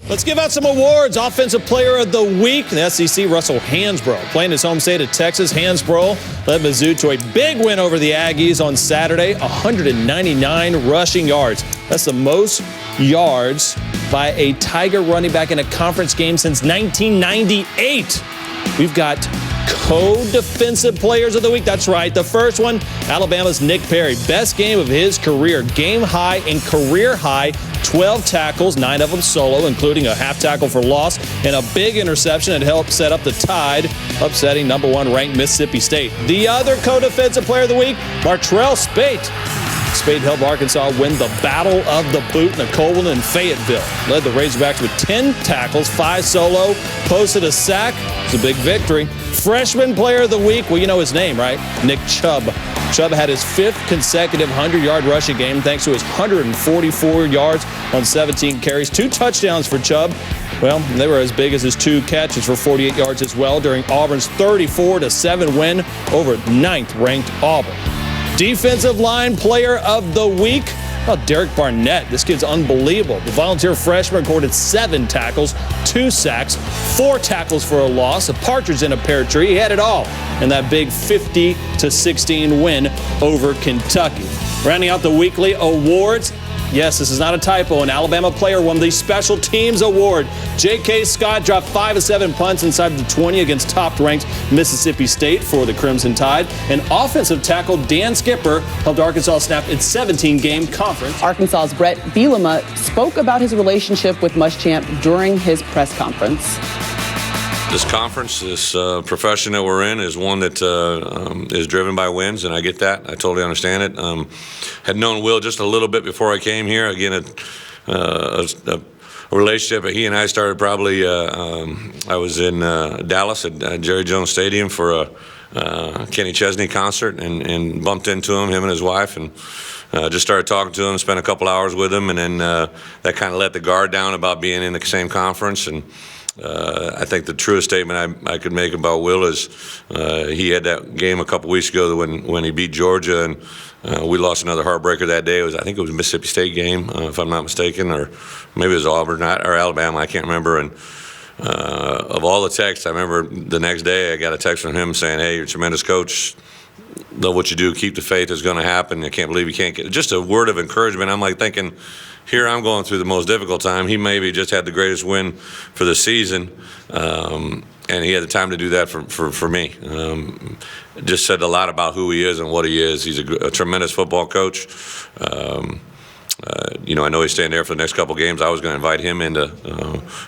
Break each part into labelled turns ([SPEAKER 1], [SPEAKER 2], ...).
[SPEAKER 1] Let's give out some awards. Offensive Player of the Week, the SEC, Russell Hansbrough. Playing his home state of Texas, Hansbrough led Mizzou to a big win over the Aggies on Saturday, 199 rushing yards. That's the most yards by a Tiger running back in a conference game since 1998. We've got co-defensive players of the week. That's right. The first one, Alabama's Nick Perry. Best game of his career. Game high and career high. 12 tackles, 9 of them solo, including a half tackle for loss and a big interception that helped set up the Tide, upsetting number 1 ranked Mississippi State. The other co-defensive player of the week, Martrell Spate. Spade helped Arkansas win the Battle of the Boot in the Coleman and Fayetteville. Led the Razorbacks with 10 tackles, 5 solo, posted a sack. It's a big victory. Freshman Player of the Week, well, you know his name, right? Nick Chubb. Chubb had his 5th consecutive 100-yard rushing game thanks to his 144 yards on 17 carries. 2 touchdowns for Chubb. Well, they were as big as his 2 catches for 48 yards as well during Auburn's 34-7 win over 9th-ranked Auburn. Defensive Line Player of the Week. Oh, Derek Barnett. This kid's unbelievable. The Volunteer freshman recorded 7 tackles, 2 sacks, 4 tackles for a loss, a partridge in a pear tree. He had it all in that big 50-16 win over Kentucky. Rounding out the weekly awards. Yes, this is not a typo. An Alabama player won the Special Teams Award. J.K. Scott dropped 5 of 7 punts inside the 20 against top-ranked Mississippi State for the Crimson Tide. And offensive tackle Dan Skipper helped Arkansas snap its 17-game conference.
[SPEAKER 2] Arkansas's Brett Bielema spoke about his relationship with Muschamp during his press conference.
[SPEAKER 3] This conference, this profession that we're in is one that is driven by wins, and I get that. I totally understand it. Had known Will just a little bit before I came here. Again, a relationship that he and I started probably, I was in Dallas at Jerry Jones Stadium for a Kenny Chesney concert and bumped into him and his wife, and just started talking to him, spent a couple hours with him, and then that kind of let the guard down about being in the same conference. And I think the truest statement I could make about Will is he had that game a couple weeks ago when he beat Georgia, and we lost another heartbreaker that day. I think it was a Mississippi State game, if I'm not mistaken, or maybe it was Auburn or Alabama. I can't remember. And of all the texts, I remember the next day I got a text from him saying, "Hey, you're a tremendous coach. Love what you do. Keep the faith. It's going to happen. I can't believe you can't get it." Just a word of encouragement. I'm like thinking, here I'm going through the most difficult time. He maybe just had the greatest win for the season, and he had the time to do that for me. Just said a lot about who he is and what he is. He's a tremendous football coach. I know he's staying there for the next couple games. I was going to invite him in to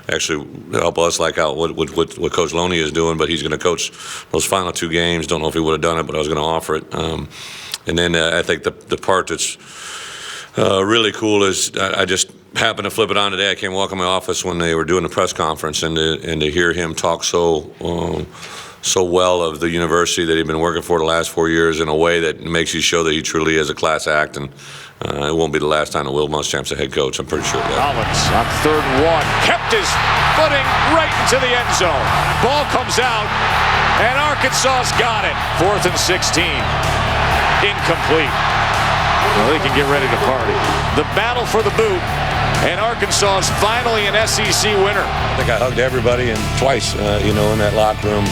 [SPEAKER 3] actually help us, like out what Coach Loney is doing, but he's going to coach those final 2 games. Don't know if he would have done it, but I was going to offer it. And then I think the part that's really cool is I just happened to flip it on today. I came walk in my office when they were doing the press conference, and to hear him talk so well of the university that he'd been working for the last 4 years in a way that makes you show that he truly is a class act. And it won't be the last time that Will Muschamp's a head coach. I'm pretty sure of that.
[SPEAKER 4] Collins on 3rd and 1. Kept his footing right into the end zone. Ball comes out, and Arkansas's got it. 4th and 16. Incomplete. Well, they can get ready to party. The battle for the boot, and Arkansas is finally an SEC winner.
[SPEAKER 5] I think I hugged everybody and twice, in that locker room.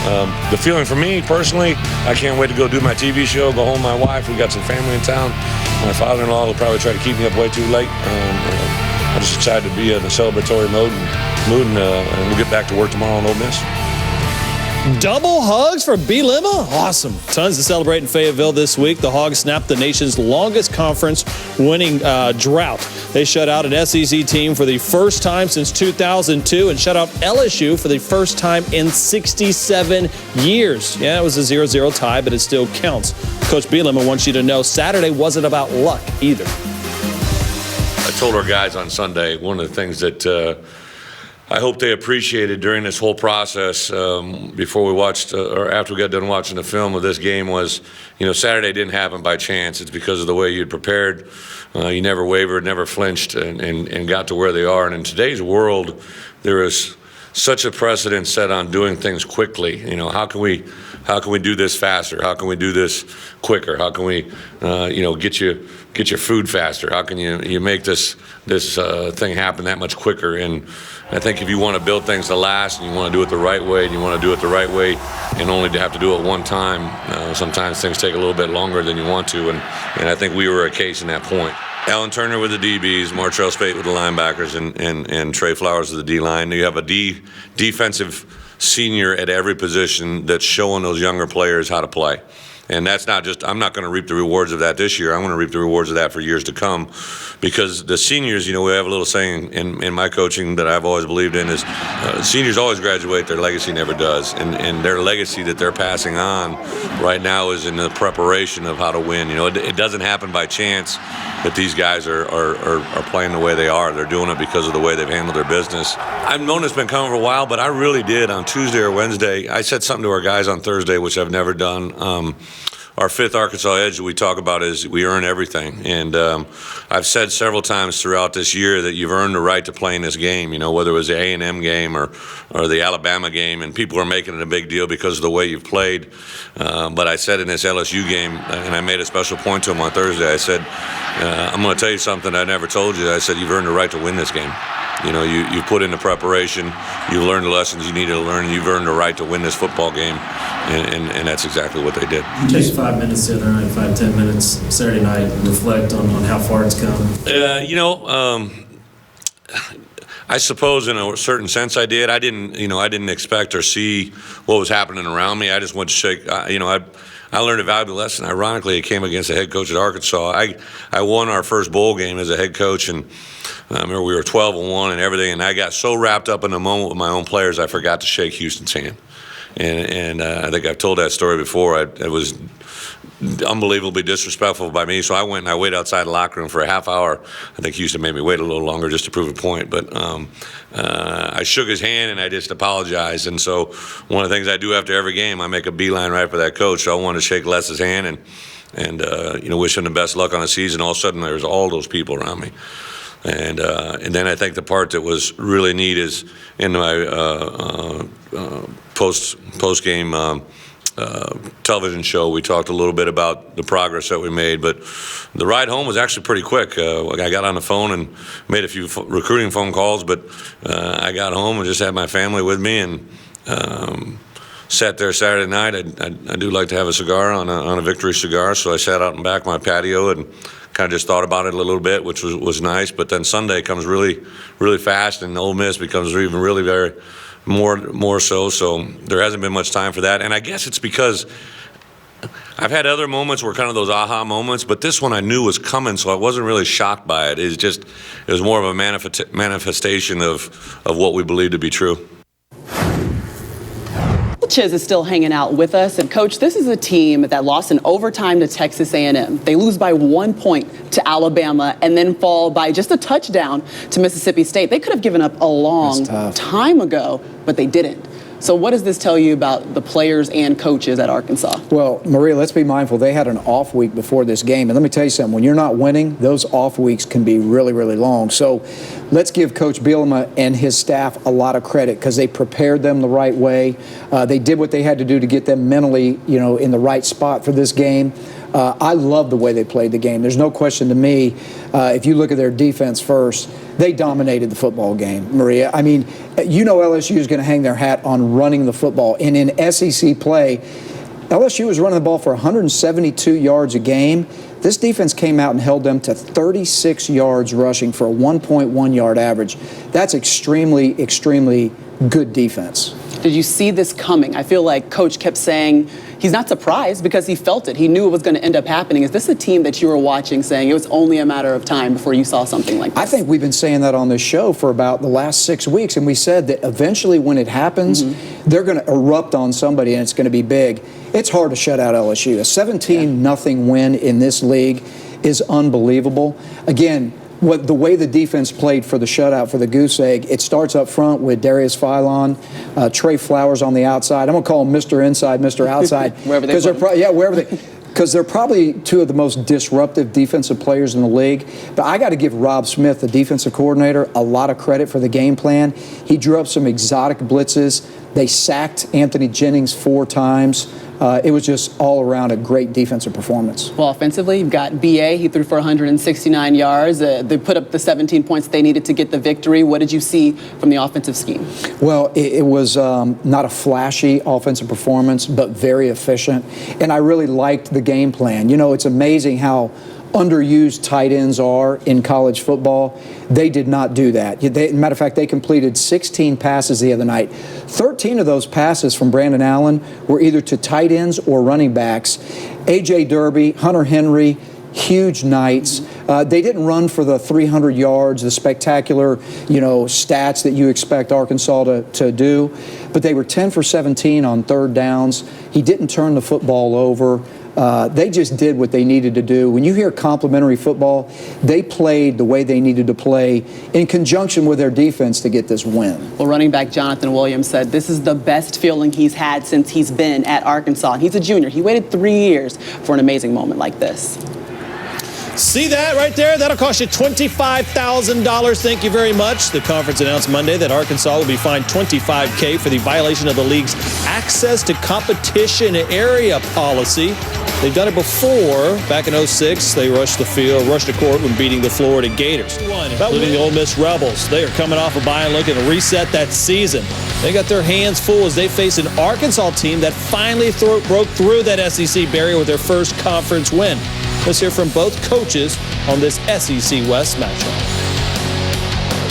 [SPEAKER 5] The feeling for me personally, I can't wait to go do my TV show, go home with my wife. We got some family in town. My father-in-law will probably try to keep me up way too late. I'm just excited to be in a celebratory mood, and we'll get back to work tomorrow on Ole Miss.
[SPEAKER 1] Double hugs for Bielema? Awesome. Tons to celebrate in Fayetteville this week. The Hogs snapped the nation's longest conference winning drought. They shut out an SEC team for the first time since 2002 and shut out LSU for the first time in 67 years. Yeah, it was a 0-0 tie, but it still counts. Coach Bielema wants you to know Saturday wasn't about luck either.
[SPEAKER 3] I told our guys on Sunday, one of the things that I hope they appreciated during this whole process before we watched or after we got done watching the film of this game was, Saturday didn't happen by chance. It's because of the way you'd prepared. You never wavered, never flinched, and got to where they are. And in today's world, there is such a precedent set on doing things quickly. You know, how can we do this faster? How can we do this quicker? How can we, get your food faster? How can you make this thing happen that much quicker? And I think if you want to build things to last, and you want to do it the right way, and you want to do it the right way, and only to have to do it one time, sometimes things take a little bit longer than you want to. And I think we were a case in that point. Alan Turner with the DBs, Martrell Spate with the linebackers, and Trey Flowers with the D-line. You have a defensive senior at every position that's showing those younger players how to play. And that's not just, I'm not going to reap the rewards of that this year. I'm going to reap the rewards of that for years to come, because the seniors, we have a little saying in my coaching that I've always believed in is seniors always graduate, their legacy never does. And their legacy that they're passing on right now is in the preparation of how to win. It doesn't happen by chance that these guys are playing the way they are. They're doing it because of the way they've handled their business. I've known it's been coming for a while, but I really did on Tuesday or Wednesday. I said something to our guys on Thursday, which I've never done. Our fifth Arkansas edge that we talk about is we earn everything. And I've said several times throughout this year that you've earned the right to play in this game, whether it was the A&M game or the Alabama game, and people are making it a big deal because of the way you've played. But I said in this LSU game, and I made a special point to him on Thursday, I said, I'm going to tell you something I never told you. I said, you've earned the right to win this game. You put in the preparation, you learned the lessons you needed to learn, and you've earned the right to win this football game, and that's exactly what they did.
[SPEAKER 6] You take 5 minutes the other night, 5-10 minutes Saturday night, and reflect on how far it's come.
[SPEAKER 3] I suppose in a certain sense I did. I didn't expect or see what was happening around me. I just went to shake. I learned a valuable lesson. Ironically, it came against the head coach at Arkansas. I won our first bowl game as a head coach, and I remember we were 12-1 and everything, and I got so wrapped up in the moment with my own players, I forgot to shake Houston's hand. And I think I've told that story before. It was unbelievably disrespectful by me, so I went and I waited outside the locker room for a half hour. I think Houston made me wait a little longer just to prove a point, but I shook his hand and I just apologized. And so one of the things I do after every game, I make a beeline right for that coach. So I wanted to shake Les's hand and wish him the best luck on the season. All of a sudden, there was all those people around me. And then I think the part that was really neat is in my post game television show, we talked a little bit about the progress that we made, but the ride home was actually pretty quick. I got on the phone and made a few recruiting phone calls, but I got home and just had my family with me and sat there Saturday night. I do like to have a cigar on a Victory cigar, so I sat out in back of my patio and kind of just thought about it a little bit, which was nice. But then Sunday comes really, really fast, and Ole Miss becomes even really very more so. So there hasn't been much time for that. And I guess it's because I've had other moments where kind of those aha moments, but this one I knew was coming, so I wasn't really shocked by it. It was more of a manifestation of what we believe to be true.
[SPEAKER 2] Chiz is still hanging out with us. And Coach, this is a team that lost in overtime to Texas A&M. They lose by 1 point to Alabama and then fall by just a touchdown to Mississippi State. They could have given up a long time ago, but they didn't. So what does this tell you about the players and coaches at Arkansas?
[SPEAKER 7] Well, Maria, let's be mindful. They had an off week before this game. And let me tell you something. When you're not winning, those off weeks can be really, really long. So let's give Coach Bielema and his staff a lot of credit because they prepared them the right way. They did what they had to do to get them mentally, in the right spot for this game. I love the way they played the game. There's no question to me, if you look at their defense first, they dominated the football game, Maria. I mean, LSU is going to hang their hat on running the football. And in SEC play, LSU was running the ball for 172 yards a game. This defense came out and held them to 36 yards rushing for a 1.1 yard average. That's extremely, extremely good defense.
[SPEAKER 2] Did you see this coming? I feel like Coach kept saying he's not surprised because he felt it. He knew it was going to end up happening. Is this a team that you were watching saying it was only a matter of time before you saw something like this?
[SPEAKER 7] I think we've been saying that on this show for about the last 6 weeks, and we said that eventually when it happens, they're going to erupt on somebody and it's going to be big. It's hard to shut out LSU. A 17-0 win in this league is unbelievable. Again, the way the defense played for the shutout for the goose egg, it starts up front with Darius Philon, Trey Flowers on the outside. I'm going to call him Mr. Inside, Mr. Outside.
[SPEAKER 2] Wherever they put him.
[SPEAKER 7] Wherever they. because they're probably two of the most disruptive defensive players in the league. But I got to give Rob Smith, the defensive coordinator, a lot of credit for the game plan. He drew up some exotic blitzes. They sacked Anthony Jennings 4 times. It was just all around a great defensive performance.
[SPEAKER 2] Well, offensively, you've got B.A. He threw for 169 yards. They put up the 17 points they needed to get the victory. What did you see from the offensive scheme?
[SPEAKER 7] Well, it was not a flashy offensive performance, but very efficient. And I really liked the game plan. You know, it's amazing how underused tight ends are in college football. They did not do that. Matter of fact, they completed 16 passes the other night. 13 of those passes from Brandon Allen were either to tight ends or running backs. A.J. Derby, Hunter Henry, huge nights. They didn't run for the 300 yards, the spectacular, stats that you expect Arkansas to do. But they were 10 for 17 on third downs. He didn't turn the football over. They just did what they needed to do. When you hear complimentary football, they played the way they needed to play in conjunction with their defense to get this win.
[SPEAKER 2] Well, running back Jonathan Williams said this is the best feeling he's had since he's been at Arkansas. He's a junior. He waited 3 years for an amazing moment like this.
[SPEAKER 1] See that right there? That'll cost you $25,000. Thank you very much. The conference announced Monday that Arkansas will be fined $25K for the violation of the league's access to competition area policy. They've done it before. Back in 2006, they rushed the court when beating the Florida Gators, including the Ole Miss Rebels. They are coming off a bye and looking to reset that season. They got their hands full as they face an Arkansas team that finally broke through that SEC barrier with their first conference win. Let's hear from both coaches on this SEC West matchup.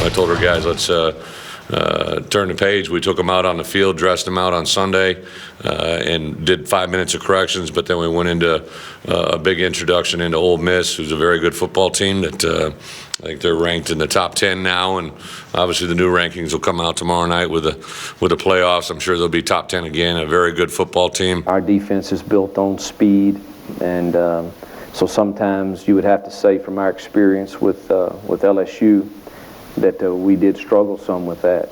[SPEAKER 3] I told our guys, let's turn the page. We took them out on the field, dressed them out on Sunday, and did 5 minutes of corrections. But then we went into a big introduction into Ole Miss, who's a very good football team that I think they're ranked in the top 10 now. And obviously the new rankings will come out tomorrow night with the playoffs. I'm sure they'll be top 10 again, a very good football team.
[SPEAKER 8] Our defense is built on speed, and so sometimes you would have to say from our experience with LSU that we did struggle some with that.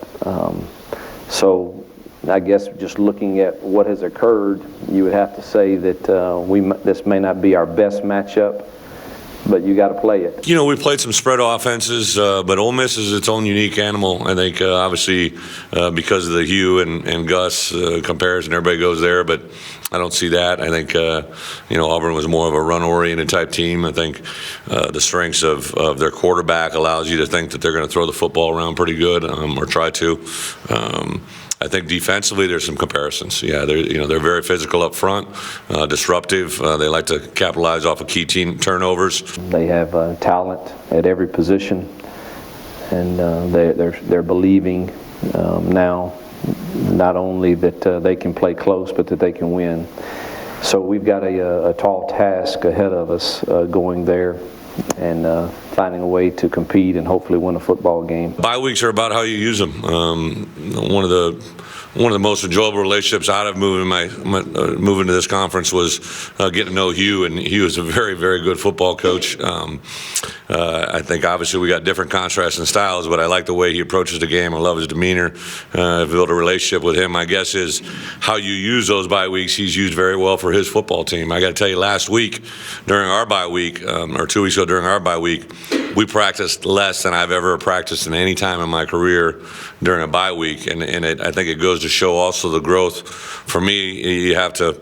[SPEAKER 8] So I guess just looking at what has occurred, you would have to say that this may not be our best matchup, but you got to play it.
[SPEAKER 3] We played some spread offenses, but Ole Miss is its own unique animal. I think obviously because of the Hugh and Gus comparison, everybody goes there, but I don't see that. I think Auburn was more of a run-oriented type team. I think the strengths of their quarterback allows you to think that they're going to throw the football around pretty good, or try to. I think defensively there's some comparisons. Yeah, they're very physical up front, disruptive. They like to capitalize off of key team turnovers.
[SPEAKER 8] They have talent at every position, and they're believing now not only that they can play close, but that they can win. So we've got a tall task ahead of us going there and finding a way to compete and hopefully win a football game.
[SPEAKER 3] Bye weeks are about how you use them. One of the most enjoyable relationships out of moving to this conference was getting to know Hugh, and Hugh is a very, very good football coach. I think obviously we got different contrasts and styles, but I like the way he approaches the game. I love his demeanor. I've built a relationship with him. My guess is how you use those bye weeks, he's used very well for his football team. I got to tell you, last week during our bye week, or 2 weeks ago during our bye week, we practiced less than I've ever practiced in any time in my career during a bye week, and I think it goes to show also the growth. For me, you have to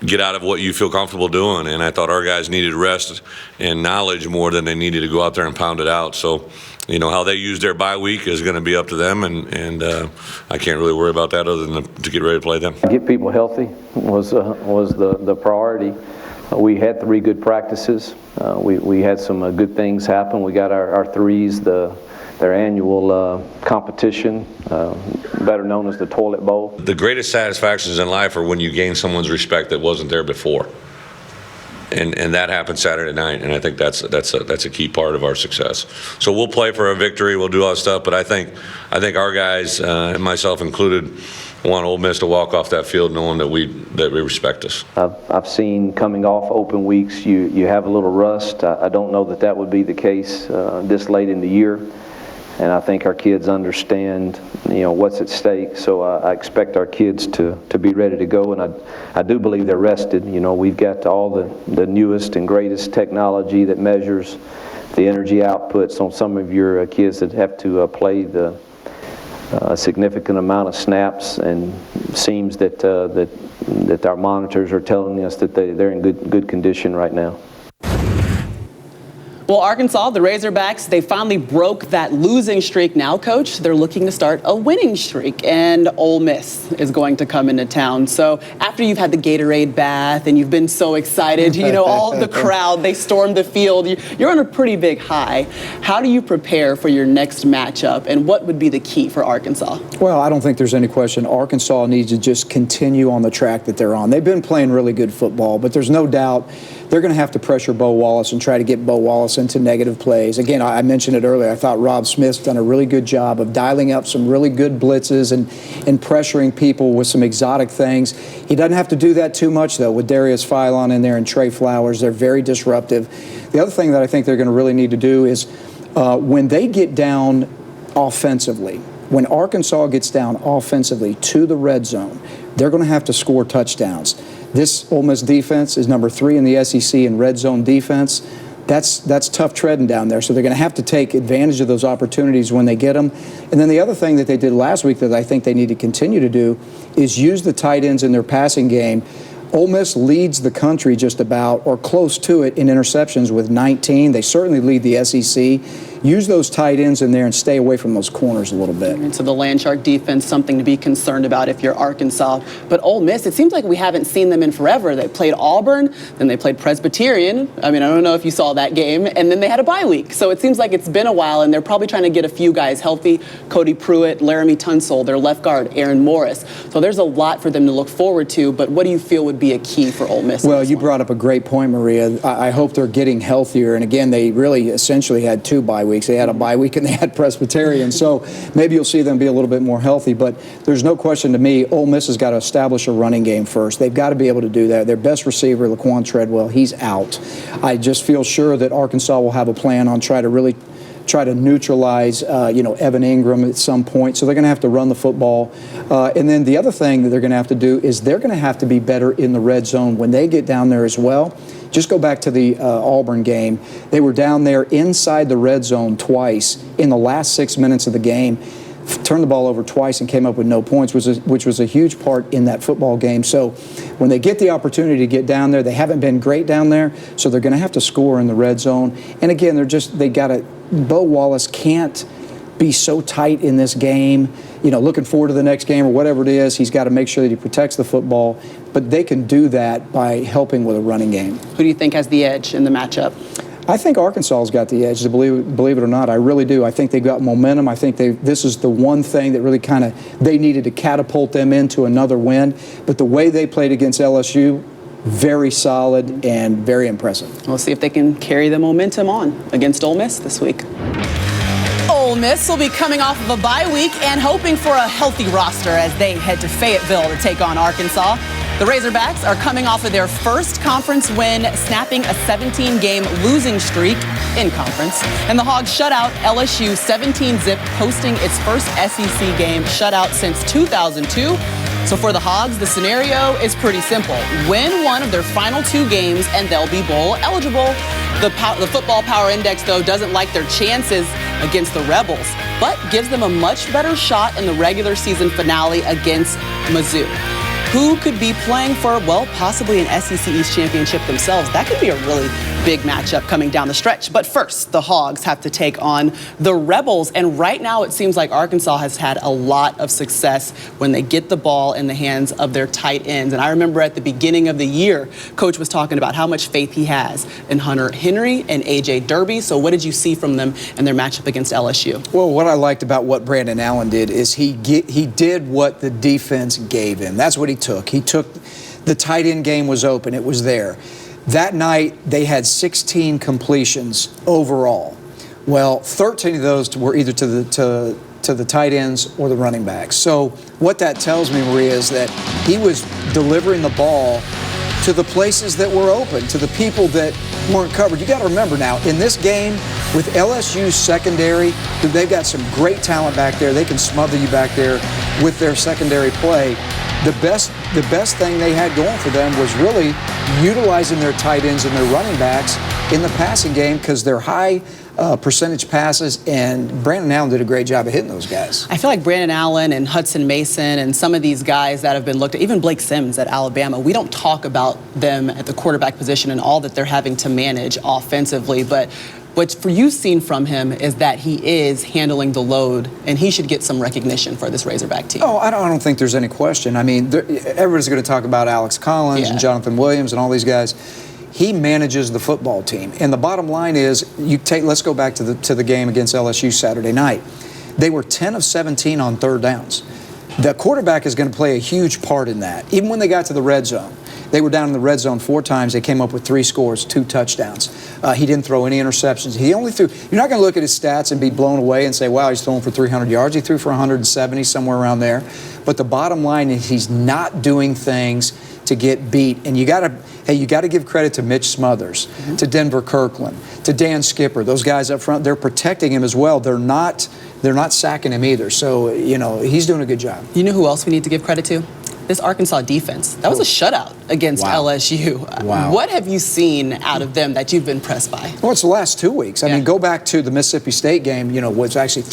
[SPEAKER 3] get out of what you feel comfortable doing, and I thought our guys needed rest and knowledge more than they needed to go out there and pound it out. So, how they use their bye week is going to be up to them, and I can't really worry about that other than to get ready to play them.
[SPEAKER 8] Get people healthy was the priority. We had 3 good practices. We had some good things happen. We got our threes, their annual competition, better known as the Toilet Bowl.
[SPEAKER 3] The greatest satisfactions in life are when you gain someone's respect that wasn't there before. And that happened Saturday night, and I think that's a key part of our success. So we'll play for a victory, we'll do all that stuff, but I think our guys, and myself included, want Ole Miss to walk off that field knowing that we respect us.
[SPEAKER 8] I've seen coming off open weeks, you have a little rust. I don't know that would be the case this late in the year. and I think our kids understand, what's at stake. So I expect our kids to be ready to go, and I do believe they're rested. We've got all the newest and greatest technology that measures the energy outputs on some of your kids that have to play a significant amount of snaps, and it seems that our monitors are telling us that they're in good condition right now.
[SPEAKER 2] Well, Arkansas, the Razorbacks, they finally broke that losing streak now, Coach. They're looking to start a winning streak, and Ole Miss is going to come into town. So after you've had the Gatorade bath and you've been so excited, all the crowd, they stormed the field, you're on a pretty big high. How do you prepare for your next matchup, and what would be the key for Arkansas?
[SPEAKER 7] Well, I don't think there's any question. Arkansas needs to just continue on the track that they're on. They've been playing really good football, but there's no doubt they're going to have to pressure Bo Wallace and try to get Bo Wallace into negative plays. Again, I mentioned it earlier. I thought Rob Smith's done a really good job of dialing up some really good blitzes and pressuring people with some exotic things. He doesn't have to do that too much, though, with Darius Philon in there and Trey Flowers. They're very disruptive. The other thing that I think they're going to really need to do is when they get down offensively, when Arkansas gets down offensively to the red zone, they're going to have to score touchdowns. This Ole Miss defense is number 3 in the SEC in red zone defense. That's tough treading down there. So they're going to have to take advantage of those opportunities when they get them. And then the other thing that they did last week that I think they need to continue to do is use the tight ends in their passing game. Ole Miss leads the country just about, or close to it, in interceptions with 19. They certainly lead the SEC. Use those tight ends in there and stay away from those corners a little bit.
[SPEAKER 2] And so the Landshark defense, something to be concerned about if you're Arkansas. But Ole Miss, it seems like we haven't seen them in forever. They played Auburn, then they played Presbyterian. I don't know if you saw that game. And then they had a bye week. So it seems like it's been a while, and they're probably trying to get a few guys healthy. Cody Pruitt, Laramie Tunsil, their left guard, Aaron Morris. So there's a lot for them to look forward to. But what do you feel would be a key for Ole Miss?
[SPEAKER 7] Well, you brought up a great point, Maria. I hope they're getting healthier. And again, they really essentially had 2 bye weeks. They had a bye week and they had Presbyterian. So maybe you'll see them be a little bit more healthy. But there's no question to me, Ole Miss has got to establish a running game first. They've got to be able to do that. Their best receiver, Laquan Treadwell, he's out. I just feel sure that Arkansas will have a plan on try to neutralize, Evan Ingram at some point. So they're going to have to run the football. And then the other thing that they're going to have to do is they're going to have to be better in the red zone when they get down there as well. Just go back to the Auburn game. They were down there inside the red zone twice in the last 6 minutes of the game. Turned the ball over twice and came up with no points, which was a huge part in that football game. So when they get the opportunity to get down there, they haven't been great down there, so they're going to have to score in the red zone. And again, Bo Wallace can't be so tight in this game, looking forward to the next game or whatever it is. He's got to make sure that he protects the football, but they can do that by helping with a running game.
[SPEAKER 2] Who do you think has the edge in the matchup?
[SPEAKER 7] I think Arkansas's got the edge, believe it or not. I really do. I think they've got momentum. I think this is the one thing that really they needed to catapult them into another win. But the way they played against LSU, very solid and very impressive.
[SPEAKER 2] We'll see if they can carry the momentum on against Ole Miss this week. Ole Miss will be coming off of a bye week and hoping for a healthy roster as they head to Fayetteville to take on Arkansas. The Razorbacks are coming off of their first conference win, snapping a 17-game losing streak in conference. And the Hogs shut out LSU 17-zip, posting its first SEC game shutout since 2002. So for the Hogs, the scenario is pretty simple. Win one of their final 2 games and they'll be bowl eligible. The Football Power Index, though, doesn't like their chances against the Rebels, but gives them a much better shot in the regular season finale against Mizzou, who could be playing for, possibly an SEC East championship themselves. That could be a really big matchup coming down the stretch. But first, the Hogs have to take on the Rebels. And right now, it seems like Arkansas has had a lot of success when they get the ball in the hands of their tight ends. And I remember at the beginning of the year, Coach was talking about how much faith he has in Hunter Henry and A.J. Derby. So what did you see from them in their matchup against LSU?
[SPEAKER 7] Well, what I liked about what Brandon Allen did is he did what the defense gave him. That's what he took. The tight end game was open. It was there. That night, they had 16 completions overall. Well, 13 of those were either to the tight ends or the running backs. So what that tells me, Maria, is that he was delivering the ball to the places that were open, to the people that weren't covered. You got to remember now, in this game, with LSU's secondary, they've got some great talent back there. They can smother you back there with their secondary play. The best thing they had going for them was really utilizing their tight ends and their running backs in the passing game because they're high percentage passes, and Brandon Allen did a great job of hitting those guys.
[SPEAKER 2] I feel like Brandon Allen and Hudson Mason and some of these guys that have been looked at, even Blake Sims at Alabama, we don't talk about them at the quarterback position and all that they're having to manage offensively, but what you've seen from him is that he is handling the load, and he should get some recognition for this Razorback team.
[SPEAKER 7] Oh, I don't think there's any question. I mean, everybody's going to talk about Alex Collins and Jonathan Williams and all these guys. He manages the football team, and the bottom line is, let's go back to the game against LSU Saturday night. They were 10 of 17 on third downs. The quarterback is going to play a huge part in that. Even when they got to the red zone, they were down in the red zone 4 times. They came up with 3 scores, 2 touchdowns. He didn't throw any interceptions. He only threw. You're not going to look at his stats and be blown away and say, wow, he's throwing for 300 yards. He threw for 170, somewhere around there. But the bottom line is he's not doing things to get beat. And you got to give credit to Mitch Smothers, to Denver Kirkland, to Dan Skipper. Those guys up front, they're protecting him as well. They're not sacking him either. So, he's doing a good job.
[SPEAKER 2] You know who else we need to give credit to? This Arkansas defense. That was a shutout against LSU.
[SPEAKER 7] Wow.
[SPEAKER 2] What have you seen out of them that you've been impressed by?
[SPEAKER 7] Well, it's the last 2 weeks. I mean, go back to the Mississippi State game, was actually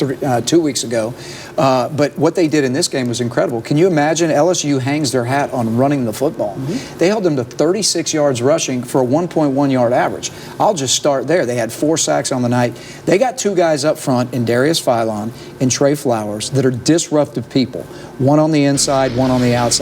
[SPEAKER 7] 2 weeks ago. But what they did in this game was incredible. Can you imagine? LSU hangs their hat on running the football. They held them to 36 yards rushing for a 1.1 yard average. I'll just start there. They had 4 sacks on the night. They got 2 guys up front in Darius Philon and Trey Flowers that are disruptive people. One on the inside, one on the outside.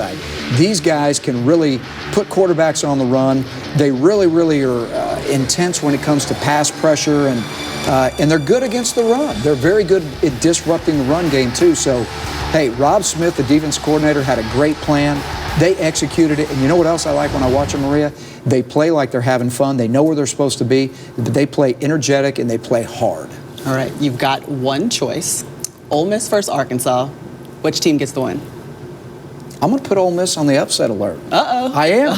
[SPEAKER 7] These guys can really put quarterbacks on the run. They really, really are intense when it comes to pass pressure, and they're good against the run. They're very good at disrupting the run game, too. So, hey, Rob Smith, the defense coordinator, had a great plan. They executed it. And you know what else I like when I watch them, Maria? They play like they're having fun. They know where they're supposed to be. They play energetic, and they play hard.
[SPEAKER 2] All right, you've got one choice. Ole Miss versus Arkansas. Which team gets the win?
[SPEAKER 7] I'm going to put Ole Miss on the upset alert.
[SPEAKER 2] Uh-oh.
[SPEAKER 7] I am.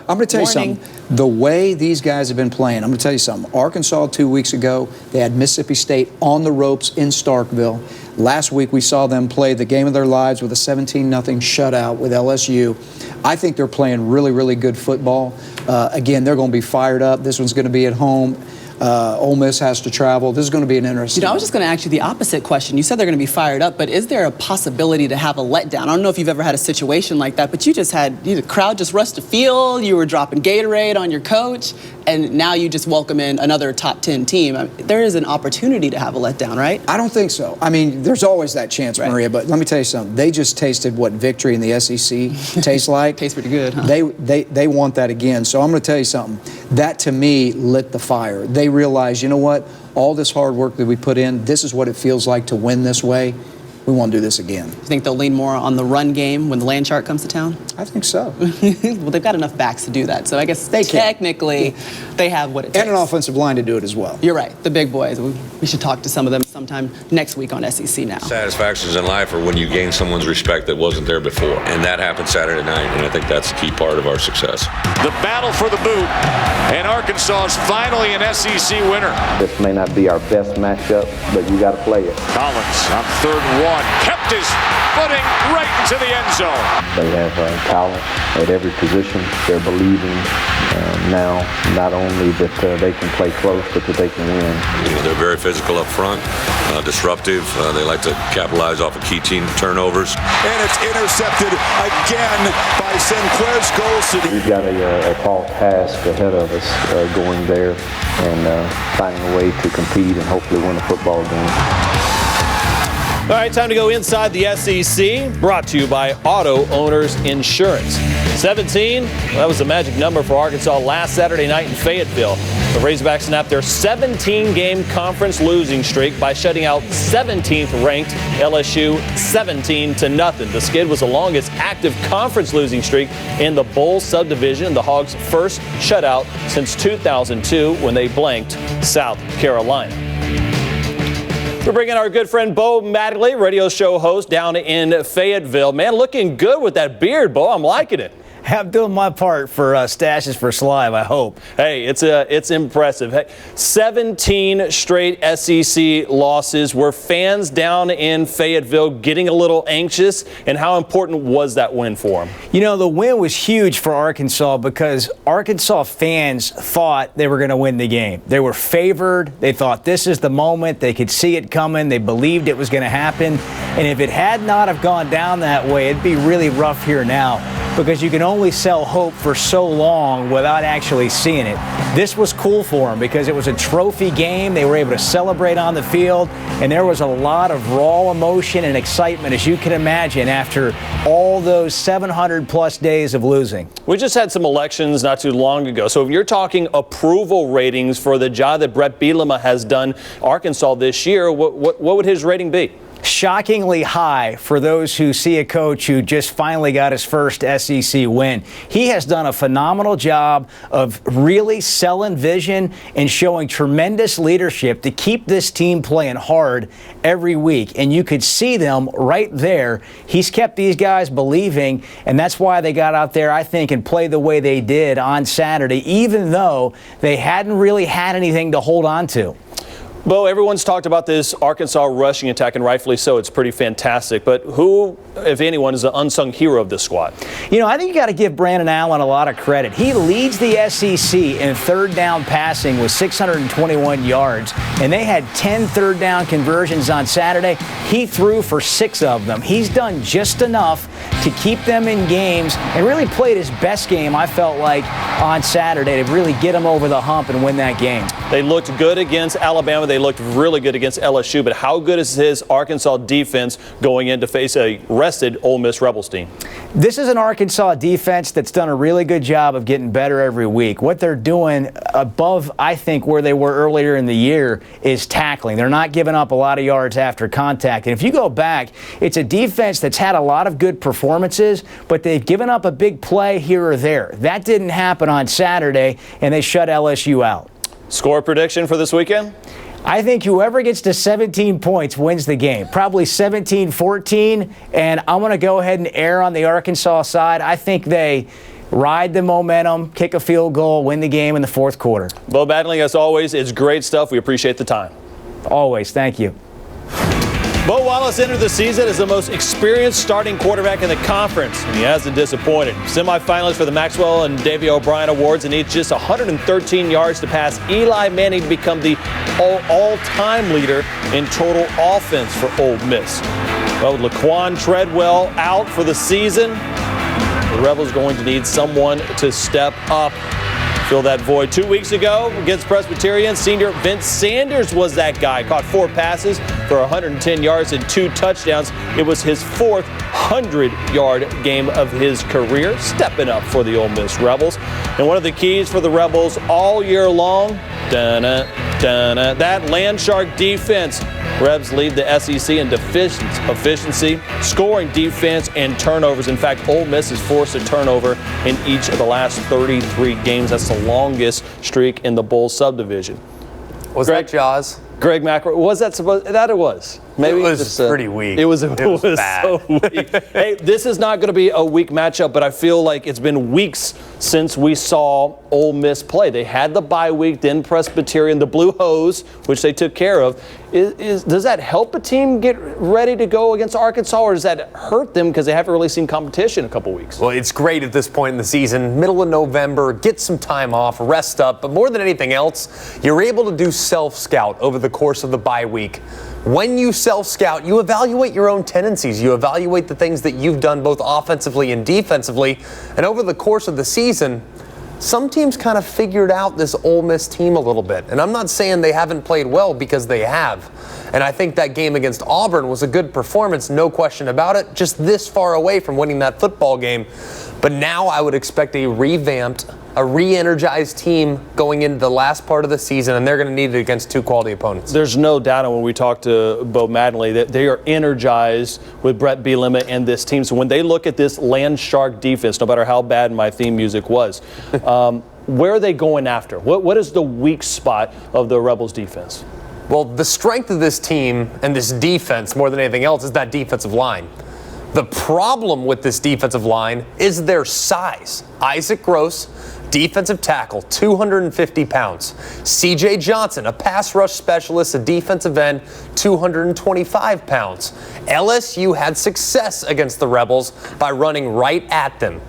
[SPEAKER 7] I'm going to tell you something. The way these guys have been playing, I'm going to tell you something. Arkansas 2 weeks ago, they had Mississippi State on the ropes in Starkville. Last week, we saw them play the game of their lives with a 17-0 shutout with LSU. I think they're playing really, really good football. Again, they're going to be fired up. This one's going to be at home. Ole Miss has to travel. This is going to be an interesting
[SPEAKER 2] I was just going to ask you the opposite question. You said they're going to be fired up, but is there a possibility to have a letdown? I don't know if you've ever had a situation like that, but the crowd just rushed the field, you were dropping Gatorade on your coach, and now you just welcome in another top 10 team. There is an opportunity to have a letdown, right?
[SPEAKER 7] I don't think so. I mean, there's always that chance, Maria, but let me tell you something. They just tasted what victory in the SEC tastes like.
[SPEAKER 2] Tastes pretty good, huh?
[SPEAKER 7] They want that again. So I'm going to tell you something. That, to me, lit the fire. They realized, you know what? All this hard work that we put in, this is what it feels like to win this way. We want to do this again.
[SPEAKER 2] You think they'll lean more on the run game when the land chart comes to town?
[SPEAKER 7] I think so.
[SPEAKER 2] Well, they've got enough backs to do that. So I guess technically they have what it takes.
[SPEAKER 7] And an offensive line to do it as well.
[SPEAKER 2] You're right. The big boys. We should talk to some of them sometime next week on SEC Now.
[SPEAKER 3] Satisfactions in life are when you gain someone's respect that wasn't there before. And that happened Saturday night, and I think that's a key part of our success.
[SPEAKER 4] The battle for the boot, and Arkansas is finally an SEC winner.
[SPEAKER 8] This may not be our best matchup, but you got to play it.
[SPEAKER 4] Collins on 3rd and 1. Kept his footing right into the end zone.
[SPEAKER 8] They have talent at every position. They're believing now not only that they can play close, but that they can win.
[SPEAKER 3] They're very physical up front, disruptive. They like to capitalize off of key team turnovers.
[SPEAKER 9] And it's intercepted again by Sinclair's Golson.
[SPEAKER 8] We've got a tall task ahead of us going there and finding a way to compete and hopefully win a football game.
[SPEAKER 1] All right, time to go inside the SEC, brought to you by Auto Owners Insurance. 17, that was the magic number for Arkansas last Saturday night in Fayetteville. The Razorbacks snapped their 17-game conference losing streak by shutting out 17th-ranked LSU 17-0. The skid was the longest active conference losing streak in the Bowl subdivision, the Hogs' first shutout since 2002 when they blanked South Carolina. We're bringing our good friend Bo Mattingly, radio show host down in Fayetteville. Man, looking good with that beard, Bo. I'm liking it.
[SPEAKER 10] I'm doing my part for Stashes for Slive, I hope.
[SPEAKER 1] Hey, it's impressive. Hey, 17 straight SEC losses. Were fans down in Fayetteville getting a little anxious? And how important was that win for them?
[SPEAKER 10] You know, the win was huge for Arkansas because Arkansas fans thought they were going to win the game. They were favored. They thought this is the moment. They could see it coming. They believed it was going to happen. And if it had not have gone down that way, it'd be really rough here now, because you can only sell hope for so long without actually seeing it. This was cool for them because it was a trophy game. They were able to celebrate on the field, and there was a lot of raw emotion and excitement, as you can imagine, after all those 700-plus days of losing.
[SPEAKER 1] We just had some elections not too long ago. So if you're talking approval ratings for the job that Brett Bielema has done Arkansas this year, what would his rating be?
[SPEAKER 10] Shockingly high for those who see a coach who just finally got his first SEC win. He has done a phenomenal job of really selling vision and showing tremendous leadership to keep this team playing hard every week. And you could see them right there. He's kept these guys believing, and that's why they got out there, I think, and played the way they did on Saturday, even though they hadn't really had anything to hold on to.
[SPEAKER 1] Bo, everyone's talked about this Arkansas rushing attack, and rightfully so. It's pretty fantastic. But who, if anyone, is the unsung hero of this squad?
[SPEAKER 10] You know, I think you got to give Brandon Allen a lot of credit. He leads the SEC in third down passing with 621 yards, and they had 10 third down conversions on Saturday. He threw for 6 of them. He's done just enough to keep them in games and really played his best game, I felt like, on Saturday to really get them over the hump and win that game.
[SPEAKER 1] They looked good against Alabama. They looked really good against LSU. But how good is his Arkansas defense going in to face a rested Ole Miss Rebels team?
[SPEAKER 10] This is an Arkansas defense that's done a really good job of getting better every week. What they're doing above, I think, where they were earlier in the year is tackling. They're not giving up a lot of yards after contact. And if you go back, it's a defense that's had a lot of good performances, but they've given up a big play here or there. That didn't happen on Saturday, and they shut LSU out.
[SPEAKER 1] Score prediction for this weekend?
[SPEAKER 10] I think whoever gets to 17 points wins the game. Probably 17-14, and I'm going to go ahead and err on the Arkansas side. I think they ride the momentum, kick a field goal, win the game in the fourth quarter.
[SPEAKER 1] Bo Badling, as always, it's great stuff. We appreciate the time.
[SPEAKER 10] Always. Thank you.
[SPEAKER 1] Bo Wallace entered the season as the most experienced starting quarterback in the conference, and he hasn't disappointed. Semifinalist for the Maxwell and Davey O'Brien Awards, and needs just 113 yards to pass Eli Manning to become the all-time leader in total offense for Ole Miss. Well, with Laquan Treadwell out for the season, the Rebels going to need someone to step up, fill that void. 2 weeks ago against Presbyterian, senior Vince Sanders was that guy. Caught 4 passes for 110 yards and 2 touchdowns. It was his 4th 100-yard game of his career, stepping up for the Ole Miss Rebels. And one of the keys for the Rebels all year long, that Land Shark defense. Rebs lead the SEC in efficiency, scoring defense, and turnovers. In fact, Ole Miss has forced a turnover in each of the last 33 games. That's the longest streak in the Bowl subdivision.
[SPEAKER 11] Was that Jaws?
[SPEAKER 1] Greg McElroy, was that supposed? That it was. Maybe
[SPEAKER 11] it was pretty weak.
[SPEAKER 1] It was
[SPEAKER 11] bad.
[SPEAKER 1] So weak. Hey, this is not going to be a weak matchup, but I feel like it's been weeks since we saw Ole Miss play. They had the bye week, then Presbyterian, the Blue Hose, which they took care of. Does that help a team get ready to go against Arkansas, or does that hurt them because they haven't really seen competition in a couple weeks?
[SPEAKER 11] Well, it's great at this point in the season, middle of November, get some time off, rest up, but more than anything else, you're able to do self-scout over the course of the bye week. When you self-scout, you evaluate your own tendencies. You evaluate the things that you've done both offensively and defensively. And over the course of the season, some teams kind of figured out this Ole Miss team a little bit. And I'm not saying they haven't played well, because they have. And I think that game against Auburn was a good performance, no question about it, just this far away from winning that football game. But now I would expect a revamped, a re-energized team going into the last part of the season, and they're going to need it against 2 quality opponents.
[SPEAKER 1] There's no doubt when we talk to Bo Mattingly that they are energized with Brett Bielema and this team. So when they look at this Land Shark defense, no matter how bad my theme music was, where are they going after? What is the weak spot of the Rebels defense?
[SPEAKER 11] Well, the strength of this team and this defense, more than anything else, is that defensive line. The problem with this defensive line is their size. Isaac Gross, defensive tackle, 250 pounds. C.J. Johnson, a pass rush specialist, a defensive end, 225 pounds. LSU had success against the Rebels by running right at them.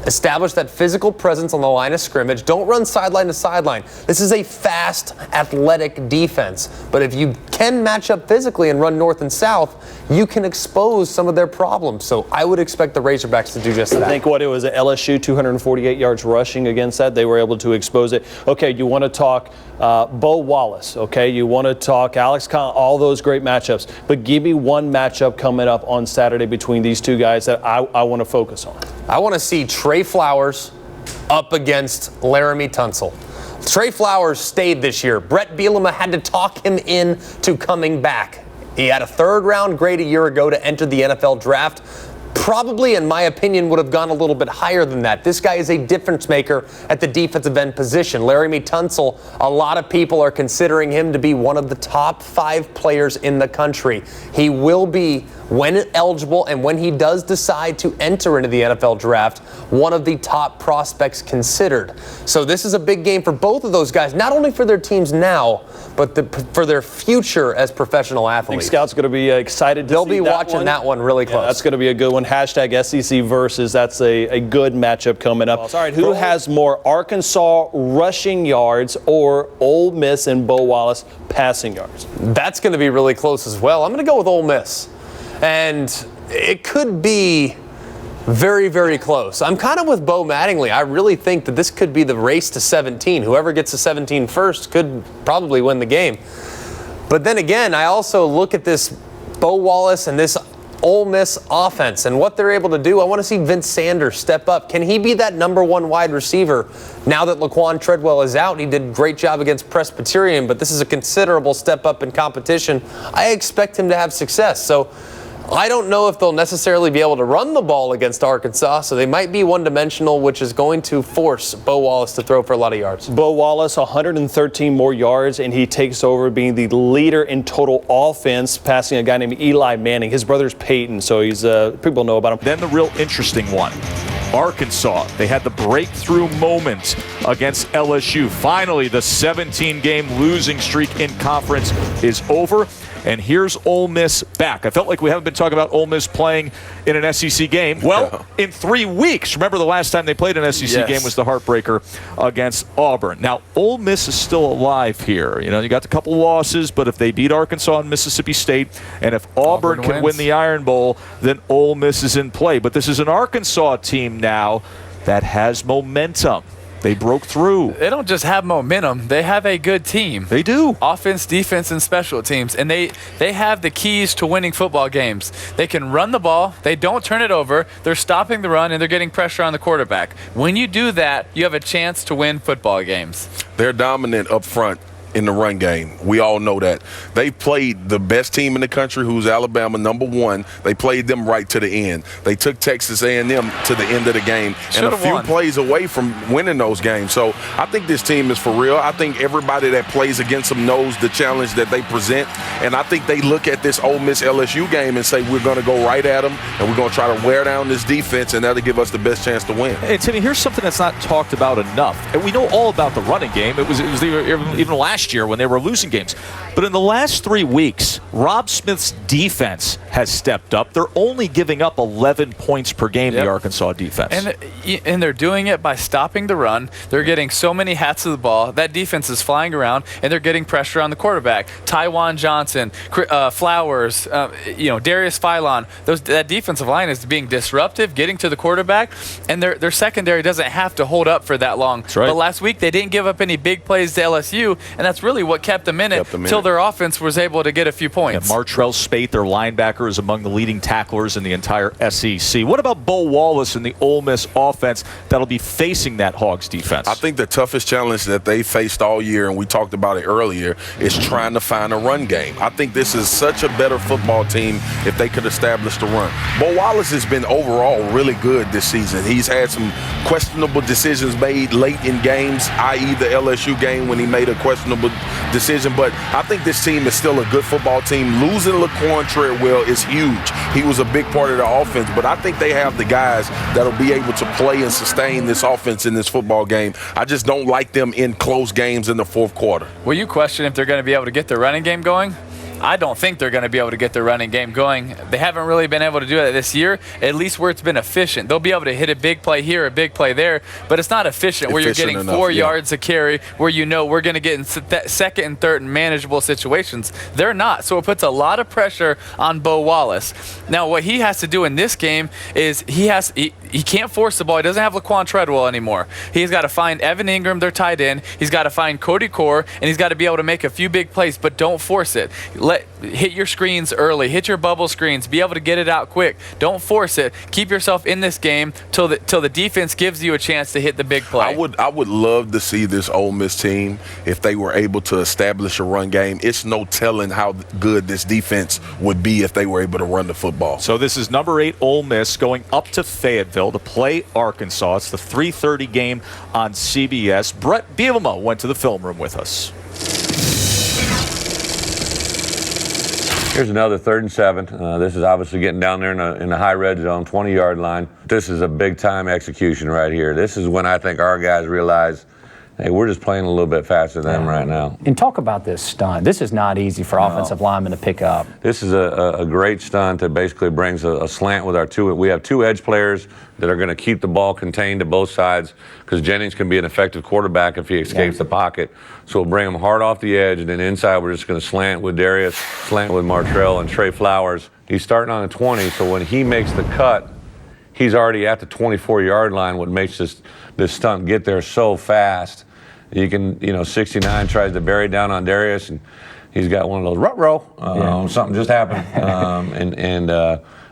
[SPEAKER 11] Establish that physical presence on the line of scrimmage. Don't run sideline to sideline. This is a fast, athletic defense. But if you can match up physically and run north and south, you can expose some of their problems. So I would expect the Razorbacks to do just that.
[SPEAKER 1] I think what it was at LSU, 248 yards rushing against that. They were able to expose it. Okay, you want to talk Bo Wallace, okay? You want to talk Alex Collins, all those great matchups. But give me one matchup coming up on Saturday between these two guys that I want to focus on.
[SPEAKER 11] I want to see Trey Flowers up against Laramie Tunsil. Trey Flowers stayed this year. Brett Bielema had to talk him into coming back. He had a third-round grade a year ago to enter the NFL draft. Probably, in my opinion, would have gone a little bit higher than that. This guy is a difference maker at the defensive end position. Laramie Tunsil, a lot of people are considering him to be one of the top 5 players in the country. He will be, when eligible and when he does decide to enter into the NFL draft, one of the top prospects considered. So this is a big game for both of those guys, not only for their teams now, but for their future as professional athletes.
[SPEAKER 1] I think Scout's going to be excited to
[SPEAKER 11] They'll
[SPEAKER 1] see
[SPEAKER 11] be
[SPEAKER 1] that
[SPEAKER 11] watching
[SPEAKER 1] one.
[SPEAKER 11] that one really close.
[SPEAKER 1] Yeah, that's going to be a good one. Hashtag SEC versus. That's a good matchup coming up. All right, who has more Arkansas rushing yards or Ole Miss and Bo Wallace passing yards?
[SPEAKER 11] That's going to be really close as well. I'm going to go with Ole Miss. And it could be very, very close. I'm kind of with Bo Mattingly. I really think that this could be the race to 17. Whoever gets to 17 first could probably win the game. But then again, I also look at this Bo Wallace and this Ole Miss offense and what they're able to do. I want to see Vince Sanders step up. Can he be that number 1 wide receiver now that Laquan Treadwell is out? He did a great job against Presbyterian, but this is a considerable step up in competition. I expect him to have success. So I don't know if they'll necessarily be able to run the ball against Arkansas, so they might be one-dimensional, which is going to force Bo Wallace to throw for a lot of yards.
[SPEAKER 1] Bo Wallace, 113 more yards, and he takes over being the leader in total offense, passing a guy named Eli Manning. His brother's Peyton, so he's people know about him.
[SPEAKER 12] Then the real interesting one. Arkansas, they had the breakthrough moment against LSU. Finally, the 17-game losing streak in conference is over. And here's Ole Miss back. I felt like we haven't been talking about Ole Miss playing in an SEC game. Well, in 3 weeks. Remember the last time they played an SEC game was the heartbreaker against Auburn. Now, Ole Miss is still alive here. You know, you got a couple losses, but if they beat Arkansas and Mississippi State, and if Auburn can win the Iron Bowl, then Ole Miss is in play. But this is an Arkansas team now that has momentum. They broke through.
[SPEAKER 13] They don't just have momentum. They have a good team.
[SPEAKER 12] They do.
[SPEAKER 13] Offense, defense, and special teams. And they have the keys to winning football games. They can run the ball. They don't turn it over. They're stopping the run, and they're getting pressure on the quarterback. When you do that, you have a chance to win football games.
[SPEAKER 14] They're dominant up front in the run game. We all know that. They played the best team in the country, who's Alabama, number 1. They played them right to the end. They took Texas A&M to the end of the game and a few plays away from winning those games. So I think this team is for real. I think everybody that plays against them knows the challenge that they present, and I think they look at this Ole Miss LSU game and say, we're going to go right at them, and we're going to try to wear down this defense, and that'll give us the best chance to win.
[SPEAKER 12] And Timmy, here's something that's not talked about enough. And we know all about the running game. It was even last year when they were losing games. But in the last 3 weeks, Rob Smith's defense has stepped up. They're only giving up 11 points per game, the Arkansas defense.
[SPEAKER 13] And they're doing it by stopping the run. They're getting so many hats to the ball. That defense is flying around, and they're getting pressure on the quarterback. Tywan Johnson, Flowers, Darius Philon. That defensive line is being disruptive, getting to the quarterback, and their secondary doesn't have to hold up for that long.
[SPEAKER 12] That's right.
[SPEAKER 13] But last week, they didn't give up any big plays to LSU, and that's really what kept them in it till their offense was able to get a few points.
[SPEAKER 12] And Martrell Spate, their linebacker, is among the leading tacklers in the entire SEC. What about Bo Wallace and the Ole Miss offense that'll be facing that Hogs defense?
[SPEAKER 14] I think the toughest challenge that they faced all year, and we talked about it earlier, is trying to find a run game. I think this is such a better football team if they could establish the run. Bo Wallace has been overall really good this season. He's had some questionable decisions made late in games, i.e. the LSU game when he made a questionable decision, but I think think this team is still a good football team. Losing Laquan Treadwell is huge. He was a big part of the offense, but I think they have the guys that'll be able to play and sustain this offense in this football game. I just don't like them in close games in the fourth quarter.
[SPEAKER 13] Will you question if they're going to be able to get their running game going? I don't think they're going to be able to get their running game going. They haven't really been able to do that this year, at least where it's been efficient. They'll be able to hit a big play here, a big play there, but it's not efficient where you're getting enough, 4 yards a carry, where you know we're going to get in second and third and manageable situations. They're not, so it puts a lot of pressure on Bo Wallace. Now, what he has to do in this game is he can't force the ball. He doesn't have Laquan Treadwell anymore. He's got to find Evan Ingram, their tight end. He's got to find Cody Core, and he's got to be able to make a few big plays, but don't force it. Hit your screens early. Hit your bubble screens. Be able to get it out quick. Don't force it. Keep yourself in this game till the defense gives you a chance to hit the big play.
[SPEAKER 14] I would love to see this Ole Miss team if they were able to establish a run game. It's no telling how good this defense would be if they were able to run the football.
[SPEAKER 12] So this is number 8 Ole Miss going up to Fayetteville to play Arkansas. It's the 3:30 game on CBS. Brett Bielema went to the film room with us.
[SPEAKER 3] Here's another 3rd and 7. This is obviously getting down there in the high red zone, 20-yard line. This is a big-time execution right here. This is when I think our guys realize, hey, we're just playing a little bit faster than them right now.
[SPEAKER 15] And talk about this stunt. This is not easy for offensive linemen to pick up.
[SPEAKER 3] This is a great stunt that basically brings a slant with our two. We have 2 edge players that are going to keep the ball contained to both sides because Jennings can be an effective quarterback if he escapes the pocket. So we'll bring him hard off the edge, and then inside we're just going to slant with Darius, slant with Martrell and Trey Flowers. He's starting on the 20, so when he makes the cut, he's already at the 24-yard line, what makes this stunt get there so fast. You can, 69 tries to bury down on Darius, and he's got one of those rut-row. Something just happened.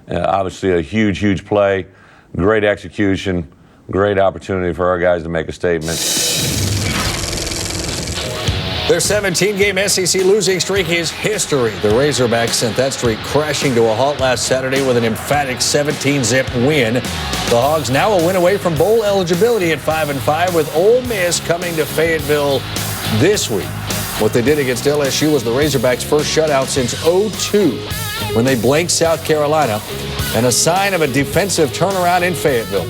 [SPEAKER 3] Obviously a huge play, great execution, great opportunity for our guys to make a statement.
[SPEAKER 16] Their 17-game SEC losing streak is history. The Razorbacks sent that streak crashing to a halt last Saturday with an emphatic 17-zip win. The Hogs now a win away from bowl eligibility at 5-5, with Ole Miss coming to Fayetteville this week. What they did against LSU was the Razorbacks' first shutout since 2002, when they blanked South Carolina, and a sign of a defensive turnaround in Fayetteville.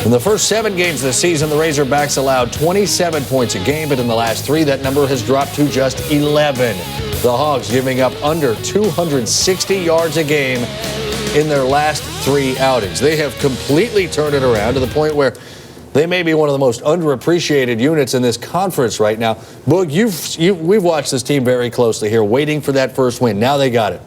[SPEAKER 16] In the first 7 games of the season, the Razorbacks allowed 27 points a game, but in the last 3, that number has dropped to just 11. The Hogs giving up under 260 yards a game in their last 3 outings. They have completely turned it around to the point where they may be one of the most underappreciated units in this conference right now. Boog, we've watched this team very closely here, waiting for that first win. Now they got it.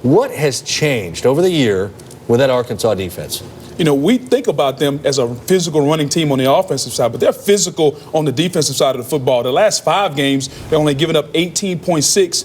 [SPEAKER 16] What has changed over the year with that Arkansas defense?
[SPEAKER 17] We think about them as a physical running team on the offensive side, but they're physical on the defensive side of the football. The last 5 games, they're only giving up 18.6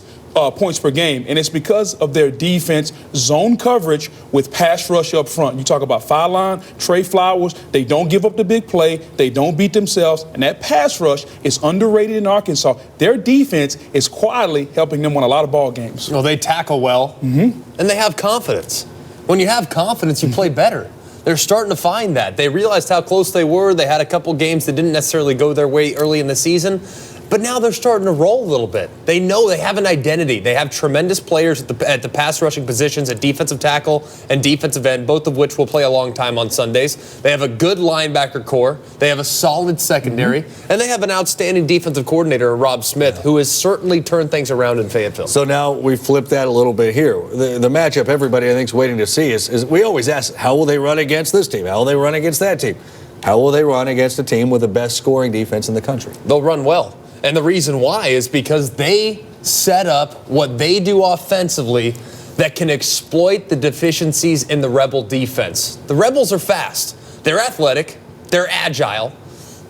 [SPEAKER 17] points per game, and it's because of their defense, zone coverage with pass rush up front. You talk about Fallon, Trey Flowers, they don't give up the big play, they don't beat themselves, and that pass rush is underrated in Arkansas. Their defense is quietly helping them win a lot of ball games.
[SPEAKER 11] Well, they tackle well, and they have confidence. When you have confidence, you play better. They're starting to find that. They realized how close they were. They had a couple games that didn't necessarily go their way early in the season. But now they're starting to roll a little bit. They know they have an identity. They have tremendous players at the pass rushing positions at defensive tackle and defensive end, both of which will play a long time on Sundays. They have a good linebacker core. They have a solid secondary. And they have an outstanding defensive coordinator, Rob Smith, who has certainly turned things around in Fayetteville.
[SPEAKER 16] So now we flip that a little bit here. The matchup everybody I think is waiting to see is we always ask, how will they run against this team? How will they run against that team? How will they run against a team with the best scoring defense in the country?
[SPEAKER 11] They'll run well. And the reason why is because they set up what they do offensively that can exploit the deficiencies in the Rebel defense. The Rebels are fast. They're athletic. They're agile.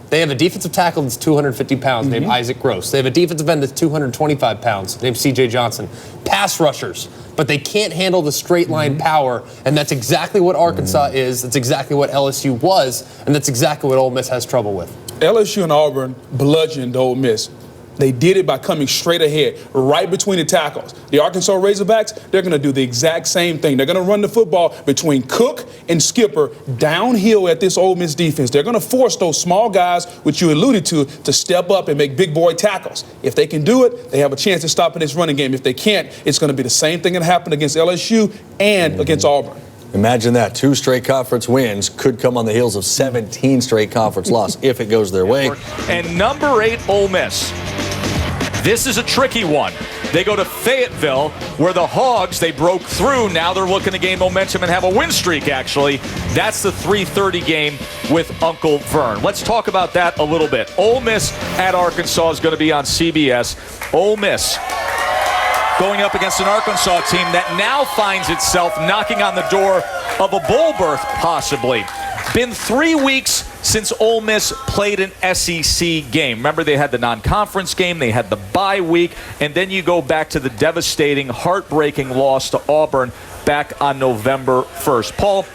[SPEAKER 11] They have a defensive tackle that's 250 pounds named Isaac Gross. They have a defensive end that's 225 pounds named C.J. Johnson. Pass rushers, but they can't handle the straight line power, and that's exactly what Arkansas is. That's exactly what LSU was, and that's exactly what Ole Miss has trouble with.
[SPEAKER 17] LSU and Auburn bludgeoned Ole Miss. They did it by coming straight ahead, right between the tackles. The Arkansas Razorbacks, they're going to do the exact same thing. They're going to run the football between Cook and Skipper downhill at this Ole Miss defense. They're going to force those small guys, which you alluded to step up and make big boy tackles. If they can do it, they have a chance of stopping this running game. If they can't, it's going to be the same thing that happened against LSU and against Auburn.
[SPEAKER 16] Imagine that. 2 straight conference wins could come on the heels of 17 straight conference losses if it goes their way.
[SPEAKER 12] And number 8, Ole Miss. This is a tricky one. They go to Fayetteville, where the Hogs, they broke through. Now they're looking to gain momentum and have a win streak, actually. That's the 3:30 game with Uncle Vern. Let's talk about that a little bit. Ole Miss at Arkansas is going to be on CBS. Ole Miss going up against an Arkansas team that now finds itself knocking on the door of a bowl berth, possibly. Been 3 weeks since Ole Miss played an SEC game. Remember, they had the non-conference game, they had the bye week, and then you go back to the devastating, heartbreaking loss to Auburn back on November 1st. Paul,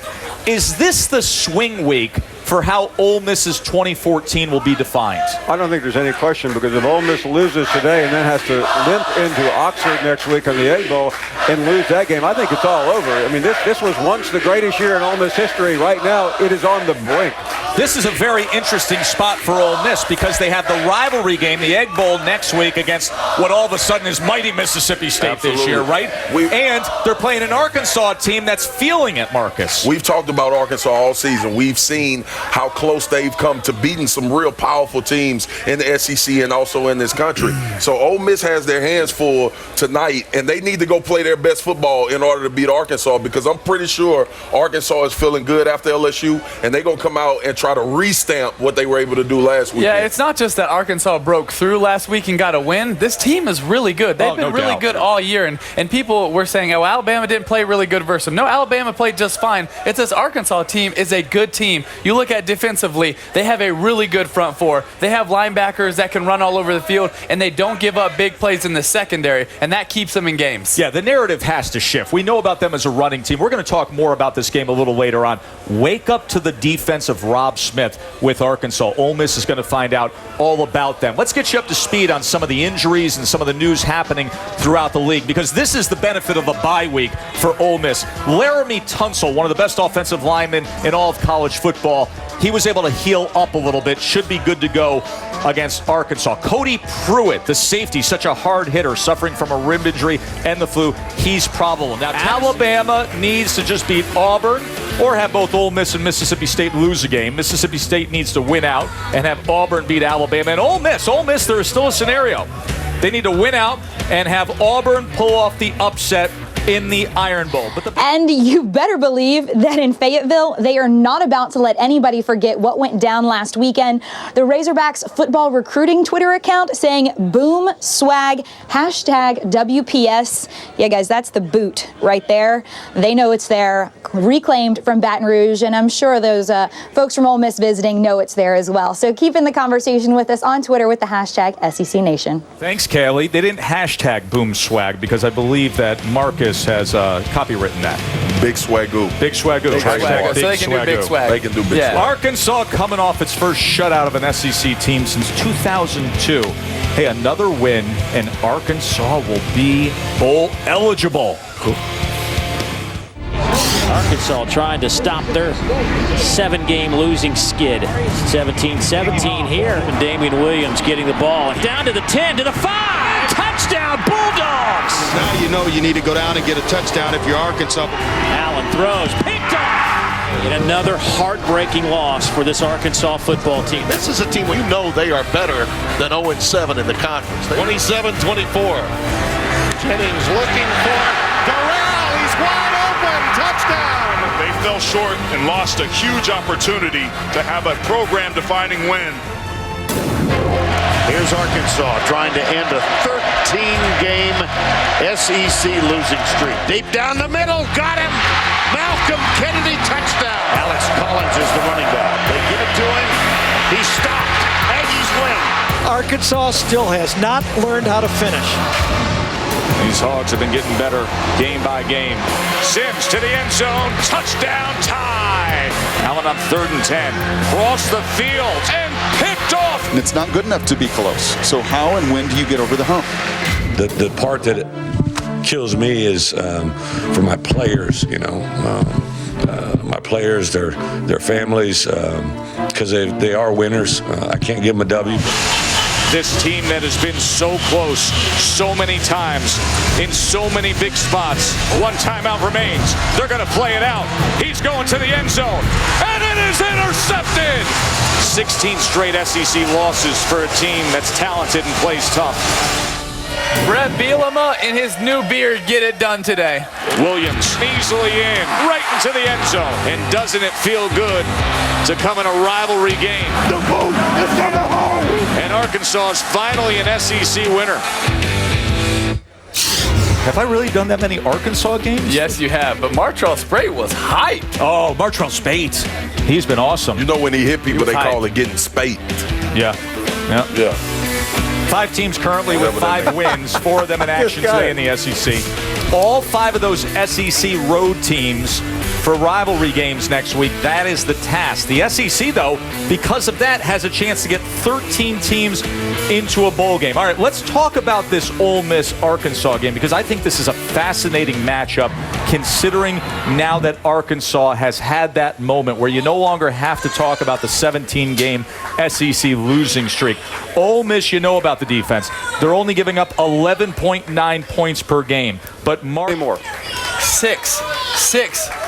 [SPEAKER 12] is this the swing week for how Ole Miss's 2014 will be defined?
[SPEAKER 18] I don't think there's any question, because if Ole Miss loses today and then has to limp into Oxford next week on the Egg Bowl and lose that game, I think it's all over. I mean, this was once the greatest year in Ole Miss history. Right now, it is on the brink.
[SPEAKER 12] This is a very interesting spot for Ole Miss because they have the rivalry game, the Egg Bowl, next week against what all of a sudden is mighty Mississippi State this year, right? And they're playing an Arkansas team that's feeling it, Marcus.
[SPEAKER 14] We've talked about Arkansas all season. We've seen how close they've come to beating some real powerful teams in the SEC and also in this country. So Ole Miss has their hands full tonight, and they need to go play their best football in order to beat Arkansas, because I'm pretty sure Arkansas is feeling good after LSU, and they're going to come out and try to restamp what they were able to do last week.
[SPEAKER 13] Yeah, it's not just that Arkansas broke through last week and got a win. This team is really good. They've been really good all year, and people were saying, oh, Alabama didn't play really good versus them. No, Alabama played just fine. It's this Arkansas team is a good team. You look at defensively, they have a really good front four. They have linebackers that can run all over the field, and they don't give up big plays in the secondary, and that keeps them in games.
[SPEAKER 12] Yeah, the narrative has to shift. We know about them as a running team. We're going to talk more about this game a little later on. Wake up to the defense of Rob Smith with Arkansas. Ole Miss is going to find out all about them. Let's get you up to speed on some of the injuries and some of the news happening throughout the league, because this is the benefit of a bye week for Ole Miss. Laramie Tunsil, one of the best offensive linemen in all of college football, he was able to heal up a little bit, should be good to go against Arkansas. Cody Pruitt, the safety, such a hard hitter, suffering from a rib injury and the flu, he's probable. Now, Alabama needs to just beat Auburn or have both Ole Miss and Mississippi State lose a game. Mississippi State needs to win out and have Auburn beat Alabama. And Ole Miss, there is still a scenario. They need to win out and have Auburn pull off the upset in the Iron Bowl.
[SPEAKER 19] And you better believe that in Fayetteville, they are not about to let anybody forget what went down last weekend. The Razorbacks football recruiting Twitter account saying boom swag, #WPS. Yeah, guys, that's the boot right there. They know it's there, reclaimed from Baton Rouge, and I'm sure those folks from Ole Miss visiting know it's there as well. So keep in the conversation with us on Twitter with the #SEC Nation.
[SPEAKER 12] Thanks, Kaylee. They didn't hashtag boom swag because I believe that Marcus has copywritten that.
[SPEAKER 14] Big swagoo.
[SPEAKER 12] Big swagoo.
[SPEAKER 13] So they can do big swag.
[SPEAKER 14] They can do big swag.
[SPEAKER 12] Arkansas coming off its first shutout of an SEC team since 2002. Hey, another win, and Arkansas will be bowl eligible.
[SPEAKER 20] Arkansas trying to stop their 7-game losing skid. 17-17 here. And Damian Williams getting the ball. Down to the 10, to the 5. Touchdown, Bulldogs!
[SPEAKER 21] Now you know you need to go down and get a touchdown if you're Arkansas.
[SPEAKER 20] Allen throws, picked off! And another heartbreaking loss for this Arkansas football team.
[SPEAKER 21] This is a team where you know they are better than 0-7 in the conference. 27-24.
[SPEAKER 4] Jennings looking for Darrell. He's wide open. Touchdown.
[SPEAKER 22] They fell short and lost a huge opportunity to have a program-defining win.
[SPEAKER 21] Here's Arkansas trying to end a 13-game SEC losing streak. Deep down the middle, got him. Malcolm Kennedy, touchdown. Alex Collins is the running back. They give it to him. He stopped. Aggies win.
[SPEAKER 23] Arkansas still has not learned how to finish.
[SPEAKER 12] These Hogs have been getting better game by game.
[SPEAKER 4] Sims to the end zone. Touchdown tie. Allen on 3rd and 10. Cross the field and picked off.
[SPEAKER 9] And it's not good enough to be close. So how and when do you get over the hump?
[SPEAKER 3] The part that kills me is for my players, my players, their families, because they are winners. I can't give them a W.
[SPEAKER 4] This team that has been so close so many times in so many big spots. One timeout remains. They're going to play it out. He's going to the end zone. And it is intercepted. 16 straight SEC losses for a team that's talented and plays tough.
[SPEAKER 13] Brett Bielema and his new beard get it done today.
[SPEAKER 4] Williams easily in, right into the end zone. And doesn't it feel good to come in a rivalry game? The boat is coming home. And Arkansas is finally an SEC winner.
[SPEAKER 12] Have I really done that many Arkansas games?
[SPEAKER 13] Yes, you have. But Martrell Spate was hype.
[SPEAKER 12] Oh, Martrell Spate. He's been awesome.
[SPEAKER 14] You know when he hit people, they call it getting spate.
[SPEAKER 12] Yeah.
[SPEAKER 14] Yeah.
[SPEAKER 12] 5 teams currently with 5 wins, 4 of them in action today in the SEC. All 5 of those SEC road teams for rivalry games next week. That is the task. The SEC, though, because of that, has a chance to get 13 teams into a bowl game. All right, let's talk about this Ole Miss-Arkansas game, because I think this is a fascinating matchup, considering now that Arkansas has had that moment where you no longer have to talk about the 17-game SEC losing streak. Ole Miss, you know about the defense. They're only giving up 11.9 points per game. But more.
[SPEAKER 13] Six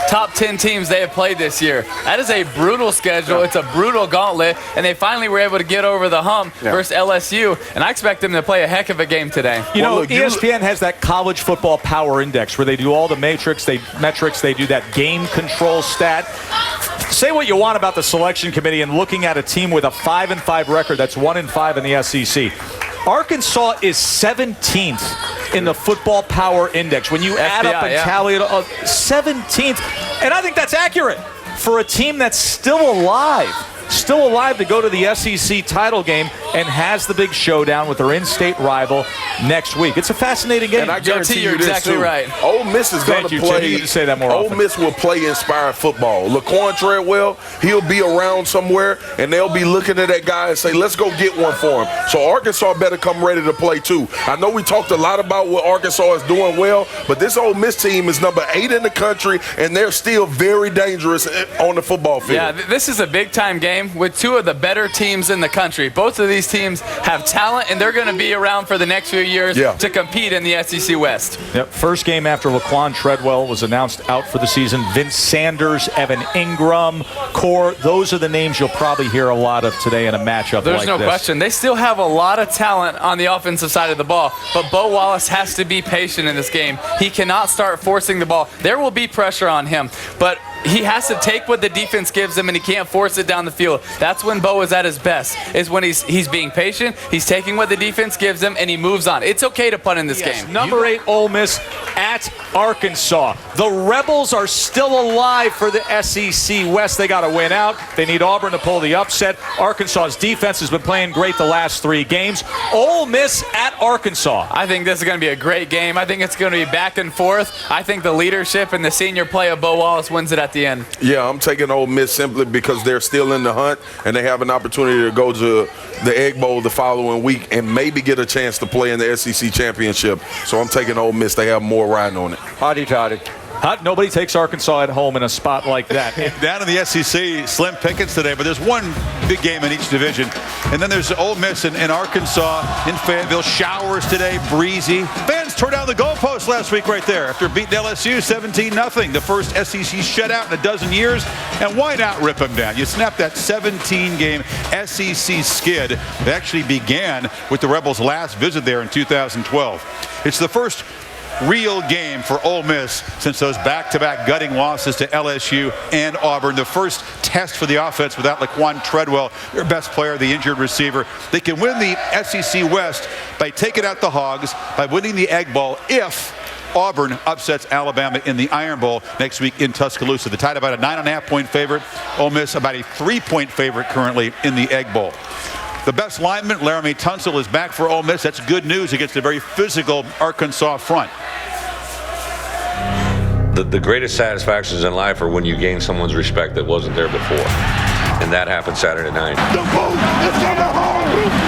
[SPEAKER 13] top 10 teams they have played this year. That is a brutal schedule. It's a brutal gauntlet, and they finally were able to get over the hump versus LSU, and I expect them to play a heck of a game today.
[SPEAKER 12] You know, ESPN has that college football power index where they do all the metrics, they do that game control stat. Say what you want about the selection committee and looking at a team with a 5-5 record that's 1-5 in the SEC. Arkansas is 17th in the football power index. When you add up and tally it up, 17th. And I think that's accurate for a team that's still alive to go to the SEC title game and has the big showdown with their in-state rival next week. It's a fascinating game.
[SPEAKER 14] And I guarantee
[SPEAKER 13] you're exactly right.
[SPEAKER 14] Ole Miss is going to play.
[SPEAKER 12] You need to say that more
[SPEAKER 14] Ole
[SPEAKER 12] often.
[SPEAKER 14] Miss will play inspired football. Laquan Treadwell, he'll be around somewhere, and they'll be looking at that guy and say, let's go get one for him. So Arkansas better come ready to play, too. I know we talked a lot about what Arkansas is doing well, but this Ole Miss team is number 8 in the country, and they're still very dangerous on the football field.
[SPEAKER 13] Yeah, this is a big-time game with 2 of the better teams in the country. Both of these teams have talent, and they're going to be around for the next few years to compete in the SEC West.
[SPEAKER 12] Yep. First game after Laquan Treadwell was announced out for the season. Vince Sanders, Evan Ingram, Core, those are the names you'll probably hear a lot of today in a matchup like this.
[SPEAKER 13] There's no question. They still have a lot of talent on the offensive side of the ball, but Bo Wallace has to be patient in this game. He cannot start forcing the ball. There will be pressure on him, but he has to take what the defense gives him, and he can't force it down the field. That's when Bo is at his best, is when he's being patient, he's taking what the defense gives him, and he moves on. It's okay to punt in this game.
[SPEAKER 12] Number 8 Ole Miss at Arkansas. The Rebels are still alive for the SEC West. They got to win out. They need Auburn to pull the upset. Arkansas's defense has been playing great the last 3 games. Ole Miss at Arkansas.
[SPEAKER 13] I think this is going to be a great game. I think it's going to be back and forth. I think the leadership and the senior play of Bo Wallace wins it at the end.
[SPEAKER 14] Yeah, I'm taking Ole Miss simply because they're still in the hunt and they have an opportunity to go to the Egg Bowl the following week and maybe get a chance to play in the SEC championship. So I'm taking Ole Miss. They have more riding on it.
[SPEAKER 12] Hotty toddy. Nobody takes Arkansas at home in a spot like that.
[SPEAKER 5] Down in the SEC, slim pickings today, but there's one big game in each division. And then there's Ole Miss in Arkansas, in Fayetteville. Showers today, breezy. Fans tore down the goalpost last week right there after beating LSU 17-0. The first SEC shutout in a dozen years. And why not rip them down? You snap that 17-game SEC skid that actually began with the Rebels' last visit there in 2012. It's the first real game for Ole Miss since those back-to-back gutting losses to LSU and Auburn. The first test for the offense without Laquan Treadwell, their best player, the injured receiver. They can win the SEC West by taking out the Hogs, by winning the Egg Bowl if Auburn upsets Alabama in the Iron Bowl next week in Tuscaloosa. The Tide about a 9.5-point favorite. Ole Miss about a 3-point favorite currently in the Egg Bowl. The best lineman, Laramie Tunsil, is back for Ole Miss. That's good news against a very physical Arkansas front.
[SPEAKER 3] The greatest satisfactions in life are when you gain someone's respect that wasn't there before. And that happened Saturday night.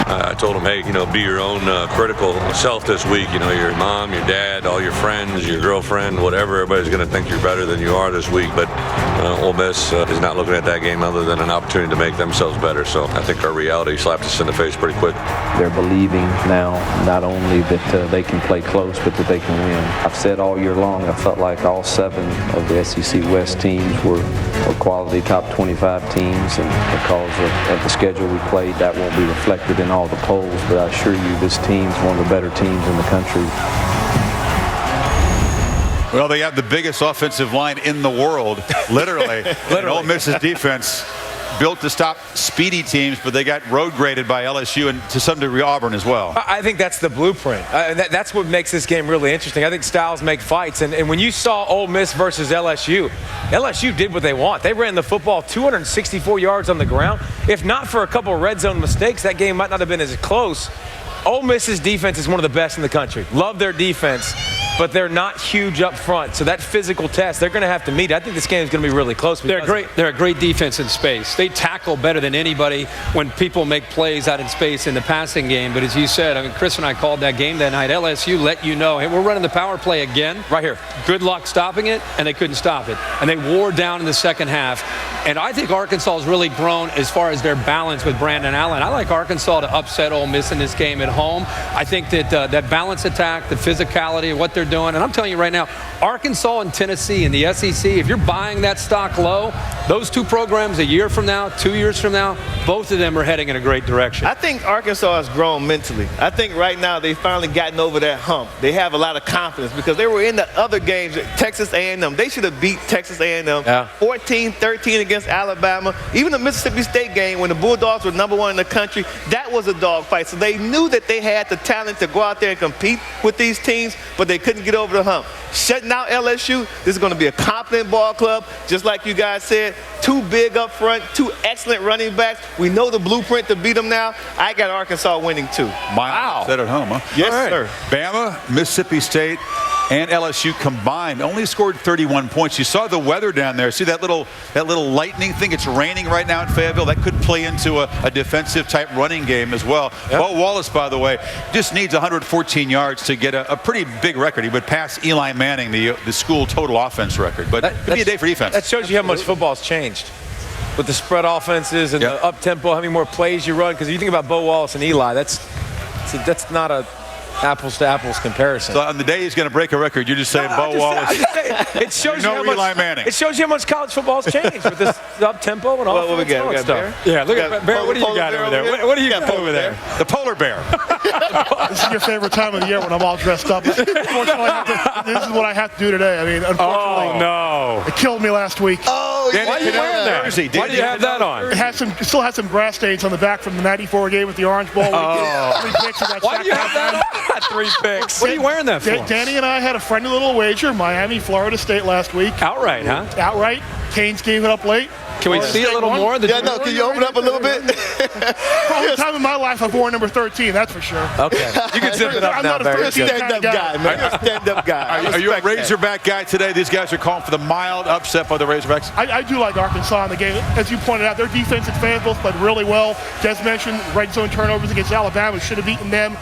[SPEAKER 3] I told him, hey, be your own critical self this week. Your mom, your dad, all your friends, your girlfriend, whatever. Everybody's going to think you're better than you are this week. But Ole Miss is not looking at that game other than an opportunity to make themselves better. So I think our reality slapped us in the face pretty quick.
[SPEAKER 8] They're believing now not only that they can play close, but that they can win. I've said all year long, I felt like all 7 of the SEC West teams were quality top 25 teams, and because of the schedule we played, that won't be reflected in all the polls, but I assure you this team's one of the better teams in the country.
[SPEAKER 5] Well, they have the biggest offensive line in the world, literally. And Ole Miss's defense built to stop speedy teams, but they got road graded by LSU and to some degree Auburn as well.
[SPEAKER 2] I think that's the blueprint. That's what makes this game really interesting. I think styles make fights. And when you saw Ole Miss versus LSU, LSU did what they want. They ran the football 264 yards on the ground. If not for a couple of red zone mistakes, that game might not have been as close. Ole Miss's defense is one of the best in the country. Love their defense, but they're not huge up front. So that physical test, they're going to have to meet. I think this game is going to be really close.
[SPEAKER 6] They're a great defense in space. They tackle better than anybody when people make plays out in space in the passing game. But as you said, Chris and I called that game that night. LSU let you know, hey, we're running the power play again. Right here. Good luck stopping it, and they couldn't stop it. And they wore down in the second half. And I think Arkansas has really grown as far as their balance with Brandon Allen. I like Arkansas to upset Ole Miss in this game at home. I think that that balance attack, the physicality, what they're doing. And I'm telling you right now, Arkansas and Tennessee in the SEC, if you're buying that stock low, those 2 programs a year from now, 2 years from now, both of them are heading in a great direction.
[SPEAKER 7] I think Arkansas has grown mentally. I think right now they've finally gotten over that hump. They have a lot of confidence because they were in the other games, Texas A&M. They should have beat Texas A&M 14-13 against Alabama. Even the Mississippi State game when the Bulldogs were #1 in the country, that was a dogfight. So they knew that they had the talent to go out there and compete with these teams, but they couldn't get over the hump. Shutting out LSU, this is going to be a confident ball club, just like you guys said. 2 big up front, 2 excellent running backs. We know the blueprint to beat them now. I got Arkansas winning too.
[SPEAKER 5] Wow. Set at home, huh?
[SPEAKER 7] Yes, sir.
[SPEAKER 5] Bama, Mississippi State, and LSU combined only scored 31 points. You saw the weather down there. See that little lightning thing? It's raining right now in Fayetteville. That could play into a defensive type running game as well. Yep. Bo Wallace, by the way, just needs 114 yards to get a pretty big record. He would pass Eli Manning, the school total offense record. But it could be a day for defense.
[SPEAKER 2] That shows you how much football's changed with the spread offenses and the up tempo, how many more plays you run. Because you think about Bo Wallace and Eli, that's not a apples to apples comparison.
[SPEAKER 5] So on the day he's going to break a record, you're just saying Bo Wallace.
[SPEAKER 2] It shows you how much
[SPEAKER 5] Eli Manning.
[SPEAKER 2] It shows you how much college football's changed with this up tempo and all
[SPEAKER 7] what we got
[SPEAKER 2] stuff.
[SPEAKER 7] Bear?
[SPEAKER 2] Yeah, look at Bear. What do you got over there? What do you got over there?
[SPEAKER 5] The polar bear.
[SPEAKER 24] This is your favorite time of the year when I'm all dressed up. Unfortunately, this is what I have to do today. I mean, unfortunately, it killed me last week.
[SPEAKER 2] Oh, why are you wearing that? Why do you have that on?
[SPEAKER 24] It still has some grass stains on the back from the '94 game with the Orange Bowl.
[SPEAKER 2] Why do you have that on? 3 picks. What are you wearing that for?
[SPEAKER 24] Danny and I had a friendly little wager, Miami, Florida State last week.
[SPEAKER 2] Outright, huh?
[SPEAKER 24] Outright. Canes gave it up late.
[SPEAKER 2] Can we see a little more?
[SPEAKER 7] Can you open up a little bit?
[SPEAKER 24] For all the time in my life, I've worn number 13, that's for sure.
[SPEAKER 2] Okay. You can zip it up now, Barry.
[SPEAKER 7] You're a stand-up guy, man. You're a stand-up guy.
[SPEAKER 5] Are you a Razorback guy today? These guys are calling for the mild upset by the Razorbacks.
[SPEAKER 24] I do like Arkansas in the game. As you pointed out, their defense at Fayetteville played really well. Des mentioned red zone turnovers against Alabama. Should have beaten them.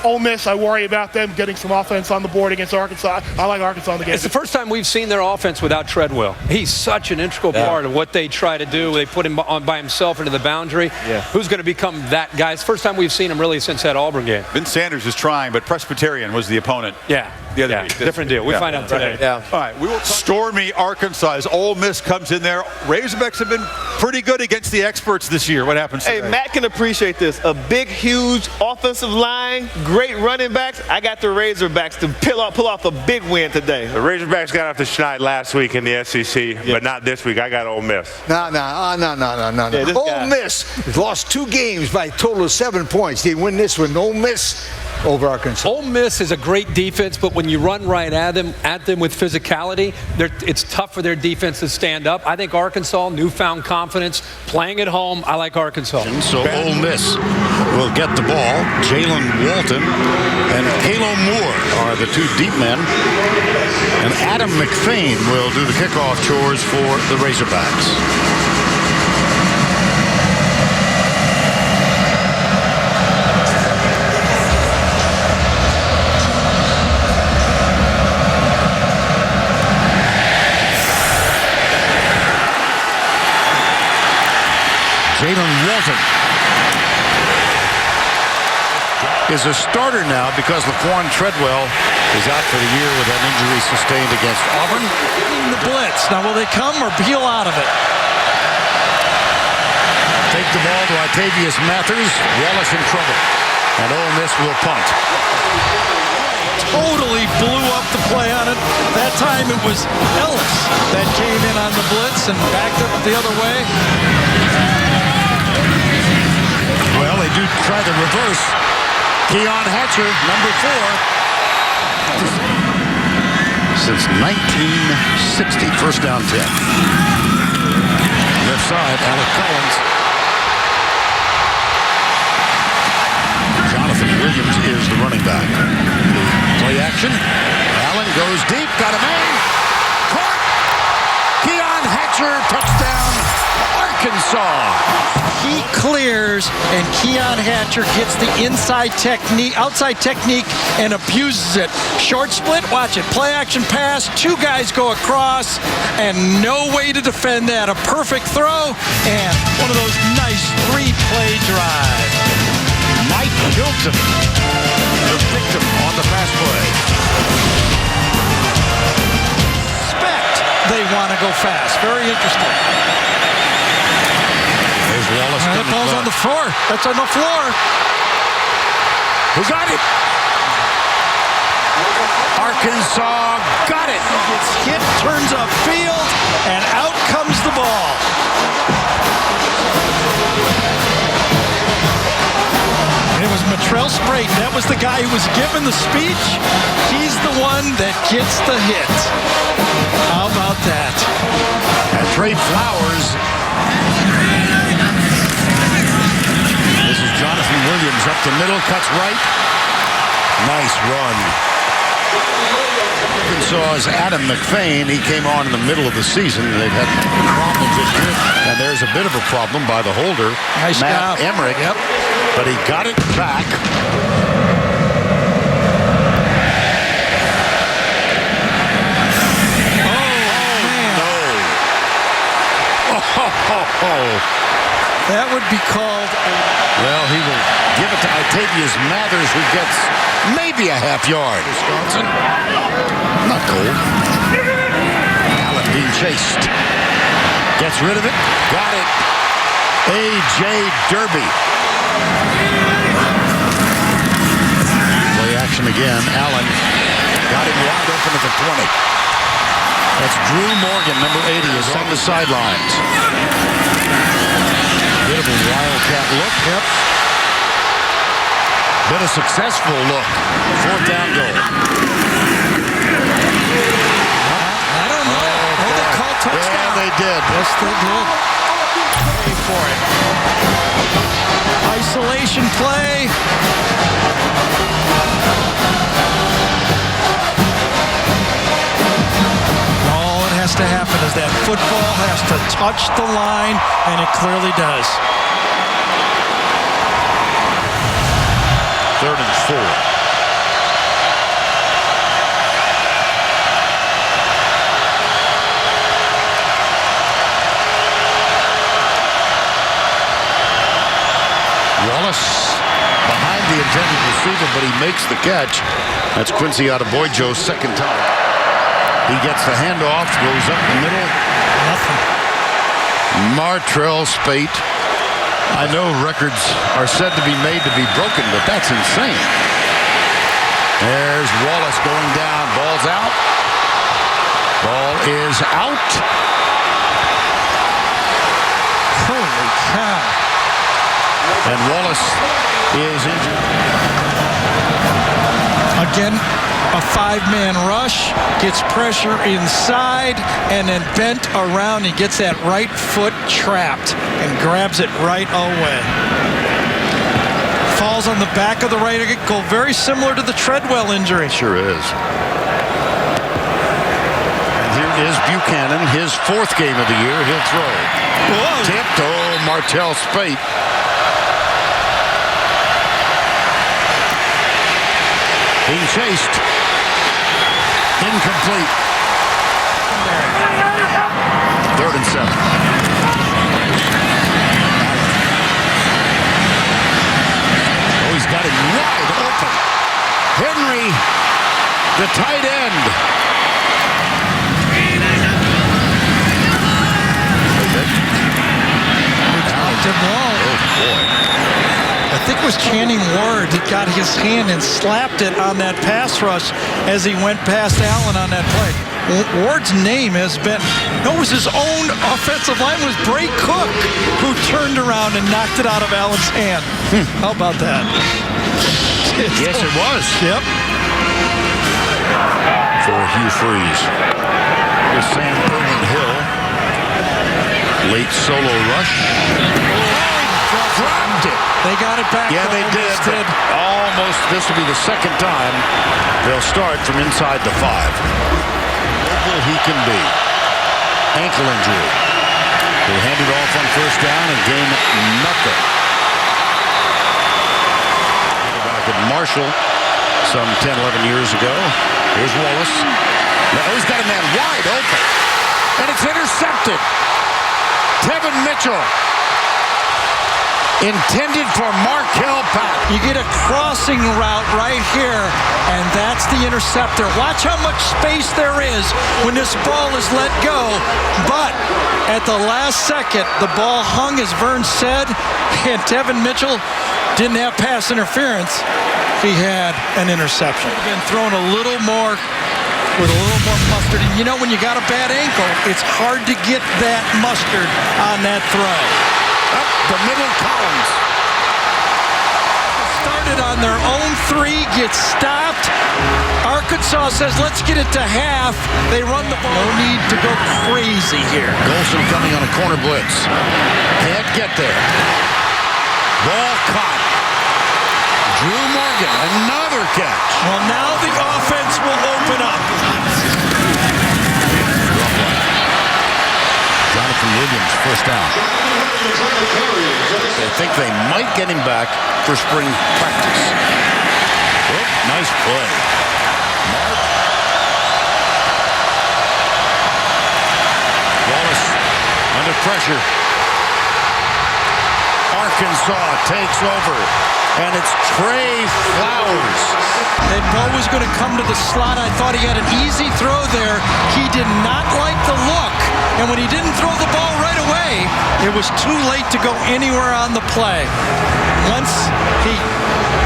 [SPEAKER 24] Ole Miss, I worry about them getting some offense on the board against Arkansas. I like Arkansas in the game.
[SPEAKER 6] It's the first time we've seen their offense without Treadwell. He's such an integral part of what they try to do. They put him on by himself into the boundary. Yeah. Who's going to become that guy? It's the first time we've seen him really since that Auburn game.
[SPEAKER 5] Vince Sanders is trying, but Presbyterian was the opponent.
[SPEAKER 6] Yeah.
[SPEAKER 5] The other week.
[SPEAKER 6] Different deal. We find out today.
[SPEAKER 5] Right. Yeah. All right. We will stormy Arkansas as Ole Miss comes in there. Razorbacks have been pretty good against the experts this year. What happens today?
[SPEAKER 7] Hey, Matt can appreciate this. A big, huge offensive line, great running backs. I got the Razorbacks to pull off a big win today.
[SPEAKER 25] The Razorbacks got off the schneid last week in the SEC, but not this week. I got Ole Miss.
[SPEAKER 26] No. Ole Miss lost 2 games by a total of 7 points. They win this one. Ole Miss
[SPEAKER 23] over Arkansas.
[SPEAKER 6] Ole Miss is a great defense, but when you run right at them with physicality, it's tough for their defense to stand up. I think Arkansas, newfound confidence, playing at home. I like Arkansas.
[SPEAKER 21] So Ole Miss will get the ball. Jalen Walton and Halo Moore are the two deep men. And Adam McFain will do the kickoff chores for the Razorbacks. Jalen Walton is a starter now because Laquan Treadwell is out for the year with an injury sustained against Auburn.
[SPEAKER 23] The blitz. Now, will they come or peel out of it?
[SPEAKER 21] Take the ball to Octavius Mathers. Wallace in trouble. And Ole Miss will punt.
[SPEAKER 23] Totally blew up the play on it. That time it was Ellis that came in on the blitz and backed up the other way.
[SPEAKER 21] Well, they do try the reverse. Keon Hatcher, number 4. Since 1960, first down 10. Left side, Alec Collins. Jonathan Williams is the running back. Play action. Allen goes deep, got a man. Caught. Keon Hatcher, touchdown, Arkansas.
[SPEAKER 23] He clears, and Keon Hatcher gets the outside technique, and abuses it. Short split, watch it. Play action pass, 2 guys go across, and no way to defend that. A perfect throw, and one of those nice 3-play drives.
[SPEAKER 21] Mike Hilton, the victim on the pass play.
[SPEAKER 23] They want to go fast. Very interesting.
[SPEAKER 21] There's Wallace.
[SPEAKER 23] That ball's on the floor. That's on the floor.
[SPEAKER 21] Who got it? Arkansas got it.
[SPEAKER 23] Gets hit, turns upfield, and out comes the ball. And it was Matrell Sprayton. That was the guy who was given the speech. He's the one that gets the hit. How about that?
[SPEAKER 21] And Trey Flowers. This is Jonathan Williams up the middle, cuts right. Nice run. Arkansas's Adam McFain. He came on in the middle of the season. They've had problems this year. And there's a bit of a problem by the holder,
[SPEAKER 23] nice
[SPEAKER 21] Matt
[SPEAKER 23] job.
[SPEAKER 21] Emmerich.
[SPEAKER 23] Yep.
[SPEAKER 21] But he got it back.
[SPEAKER 23] That would be called.
[SPEAKER 21] Well, he will give it to Octavius Mathers, who gets maybe a half yard. Wisconsin. Not cold. Allen being chased. Gets rid of it. Got it. A.J. Derby. Play action again. Allen got him wide open at the 20. That's Drew Morgan, number 80, is on the sidelines. Bit of a wildcat look. Yep. Bit of successful look. 4th down goal.
[SPEAKER 23] I don't know. They called touchdown.
[SPEAKER 21] Yeah, they did.
[SPEAKER 23] Yes, they did. Pay for it. Isolation play. To happen is that football has to touch the line, and it clearly does.
[SPEAKER 21] 3rd and 4. Wallace behind the intended receiver, but he makes the catch. That's Quincy Adeboyejo's 2nd time. He gets the handoff, goes up the middle.
[SPEAKER 23] Nothing.
[SPEAKER 21] Martrell Spate. I know records are said to be made to be broken, but that's insane. There's Wallace going down. Ball's out. Ball is out.
[SPEAKER 23] Holy cow.
[SPEAKER 21] And Wallace is injured.
[SPEAKER 23] Again, a five-man rush, gets pressure inside, and then bent around. He gets that right foot trapped and grabs it right away. Falls on the back of the right ankle, very similar to the Treadwell injury.
[SPEAKER 21] Sure is. And here is Buchanan, his fourth game of the year. He'll throw.
[SPEAKER 23] Whoa.
[SPEAKER 21] Tipped. Oh, Martell Spate. Being chased. Incomplete. 3rd and 7. Oh, he's got him wide open. Henry, the tight end.
[SPEAKER 23] Oh, boy. I think it was Channing Ward that got his hand and slapped it on that pass rush as he went past Allen on that play. Ward's name has been, no, it was his own offensive line, was Bray Cook, who turned around and knocked it out of Allen's hand. How about that?
[SPEAKER 21] Yes, it was.
[SPEAKER 23] Yep.
[SPEAKER 21] For Hugh Freeze. Here's Sam Hill. Late solo rush. Dropped it.
[SPEAKER 23] They got it back.
[SPEAKER 21] Yeah, they did. Almost. This will be the second time they'll start from inside the 5. What he can be. Ankle injury. He'll hand it off on first down and gain nothing. Back at Marshall some 10, 11 years ago. Here's Wallace. Now he's got a man wide open. And it's intercepted. Tevin Mitchell. Intended for Markel Pack.
[SPEAKER 23] You get a crossing route right here, and that's the interceptor. Watch how much space there is when this ball is let go. But at the last second, the ball hung, as Vern said, and Tevin Mitchell didn't have pass interference. He had an interception. Been thrown a little more with a little more mustard. And you know, when you got a bad ankle, it's hard to get that mustard on that throw.
[SPEAKER 21] Up the middle, Collins.
[SPEAKER 23] Started on their own 3, gets stopped. Arkansas says, let's get it to half. They run the ball. No need to go crazy here.
[SPEAKER 21] Golson coming on a corner blitz. Can't get there. Ball caught. Drew Morgan, another catch.
[SPEAKER 23] Well, now the offense will open up.
[SPEAKER 21] Jonathan Williams, first down. They think they might get him back for spring practice. Oh, nice play. Wallace under pressure. Arkansas takes over, and it's Trey Flowers.
[SPEAKER 23] And Bo was going to come to the slot. I thought he had an easy throw there. He did not like the look. And when he didn't throw the ball right away, it was too late to go anywhere on the play. Once he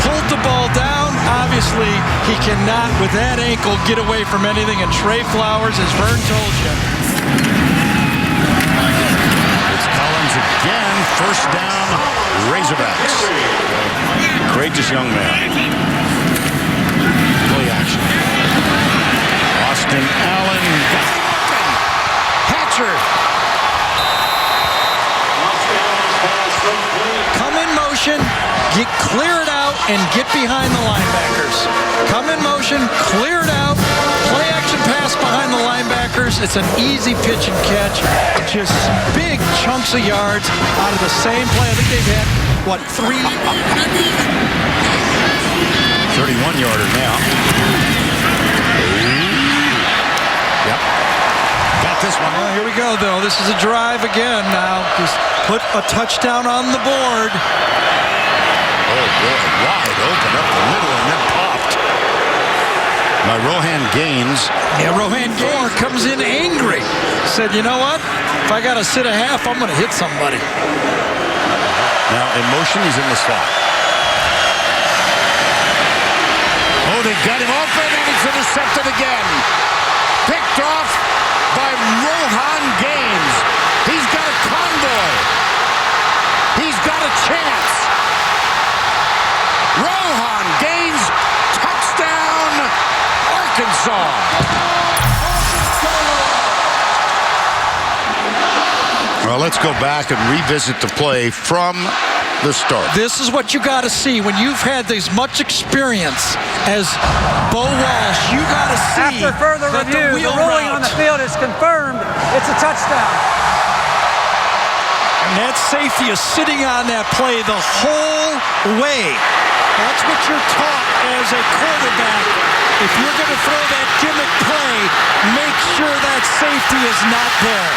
[SPEAKER 23] pulled the ball down, obviously he cannot, with that ankle, get away from anything. And Trey Flowers, as Vern told you.
[SPEAKER 21] It's Collins again. First down, Razorbacks. Courageous young man. Play action. Austin Allen. Hatcher.
[SPEAKER 23] Come in motion, clear it out, and get behind the linebackers. Come in motion, clear it out, play action pass behind the linebackers. It's an easy pitch and catch. Just big chunks of yards out of the same play. I think they've had,
[SPEAKER 21] 31-yarder now. Yep. Got this one.
[SPEAKER 23] Well, here we go, though. This is a drive again now. Just put a touchdown on the board.
[SPEAKER 21] Oh, boy. Wide open up the middle and then popped by Rohan Gaines.
[SPEAKER 23] Yeah, Rohan Gaines comes in angry. Said, you know what? If I got to sit a half, I'm going to hit somebody.
[SPEAKER 21] Now, in motion, he's in the slot. Oh, they got him open, and he's intercepted again. Picked off by Rohan Gaines. He's got a convoy. He's got a chance. Rohan Gaines, touchdown, Arkansas. Well, let's go back and revisit the play from the start.
[SPEAKER 23] This is what you got to see when you've had as much experience as Bo Walsh. You got to see
[SPEAKER 1] after further
[SPEAKER 23] that
[SPEAKER 1] review, the ruling on the field is confirmed. It's a touchdown.
[SPEAKER 23] And that safety is sitting on that play the whole way. That's what you're taught as a quarterback. If you're going to throw that gimmick play, make sure that safety is not there.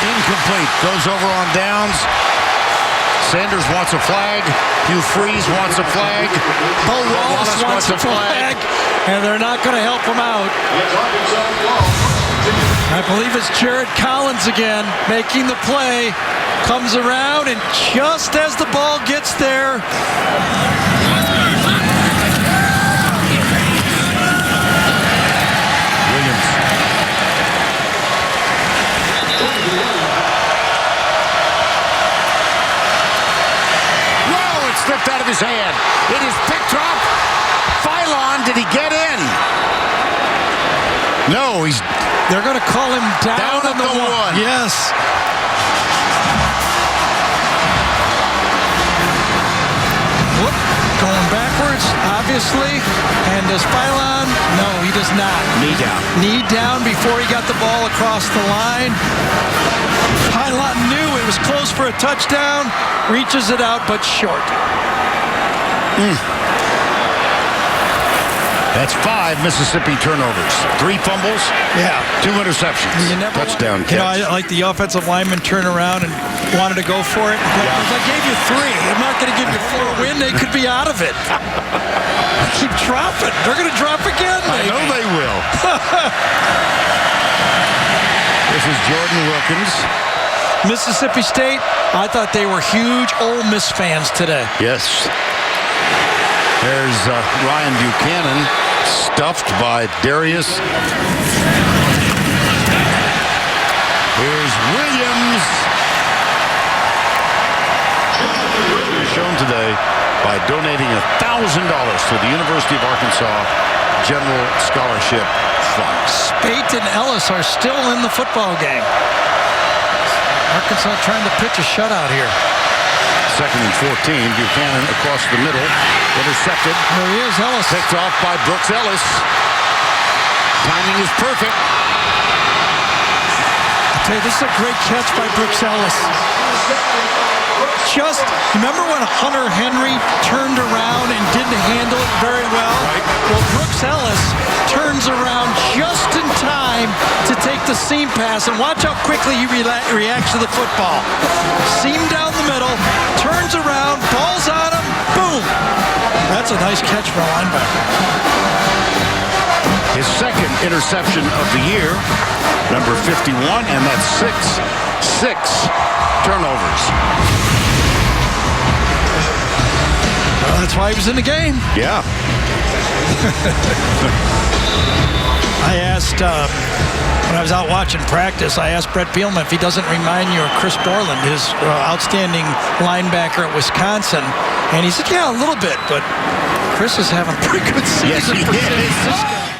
[SPEAKER 21] Incomplete. Goes over on downs. Sanders wants a flag. Hugh Freeze wants a flag.
[SPEAKER 23] Bo Wallace wants a flag. And they're not going to help him out. I believe it's Jared Collins again making the play. Comes around, and just as the ball gets there,
[SPEAKER 21] slipped out of his hand. It is picked up. Phylon, did he get in? No,
[SPEAKER 23] they're going to call him down on the one. Yes. Whoop. Going backwards, obviously. And does Phylon? No, he does not.
[SPEAKER 21] Knee down.
[SPEAKER 23] Knee down before he got the ball across the line. Phylon knew it was close for a touchdown. Reaches it out, but short.
[SPEAKER 21] That's 5 Mississippi turnovers. 3 fumbles.
[SPEAKER 23] Yeah.
[SPEAKER 21] 2 interceptions. Touchdown catch.
[SPEAKER 23] You know, I like the offensive lineman turn around and wanted to go for it. But if I gave you 3, I'm not going to give you 4 win. They could be out of it. Keep dropping. They're going to drop again, maybe.
[SPEAKER 21] I know they will. This is Jordan Wilkins.
[SPEAKER 23] Mississippi State, I thought they were huge Ole Miss fans today.
[SPEAKER 21] Yes. There's Ryan Buchanan, stuffed by Darius. Here's Williams. Shown today by donating $1,000 to the University of Arkansas General Scholarship Fund.
[SPEAKER 23] Spate and Ellis are still in the football game. Arkansas trying to pitch a shutout here.
[SPEAKER 21] 2nd and 14. Buchanan across the middle. Intercepted.
[SPEAKER 23] There he is, Ellis.
[SPEAKER 21] Picked off by Brooks Ellis. Timing is perfect.
[SPEAKER 23] I'll tell you, this is a great catch by Brooks Ellis. Just, remember when Hunter Henry turned around and didn't handle it very well?
[SPEAKER 21] Right.
[SPEAKER 23] Well, Brooks Ellis turns around just in time to take the seam pass, and watch how quickly he reacts to the football. Seam down the middle, turns around, ball's on him, boom. That's a nice catch for a linebacker.
[SPEAKER 21] His 2nd interception of the year, number 51, and that's 6 turnovers.
[SPEAKER 23] Well, that's why he was in the game.
[SPEAKER 21] Yeah.
[SPEAKER 23] I asked, when I was out watching practice, I asked Brett Bielema if he doesn't remind you of Chris Borland, his outstanding linebacker at Wisconsin. And he said, yeah, a little bit, but Chris is having a pretty good season.
[SPEAKER 21] Yes, he
[SPEAKER 23] for
[SPEAKER 21] is.
[SPEAKER 23] San Francisco.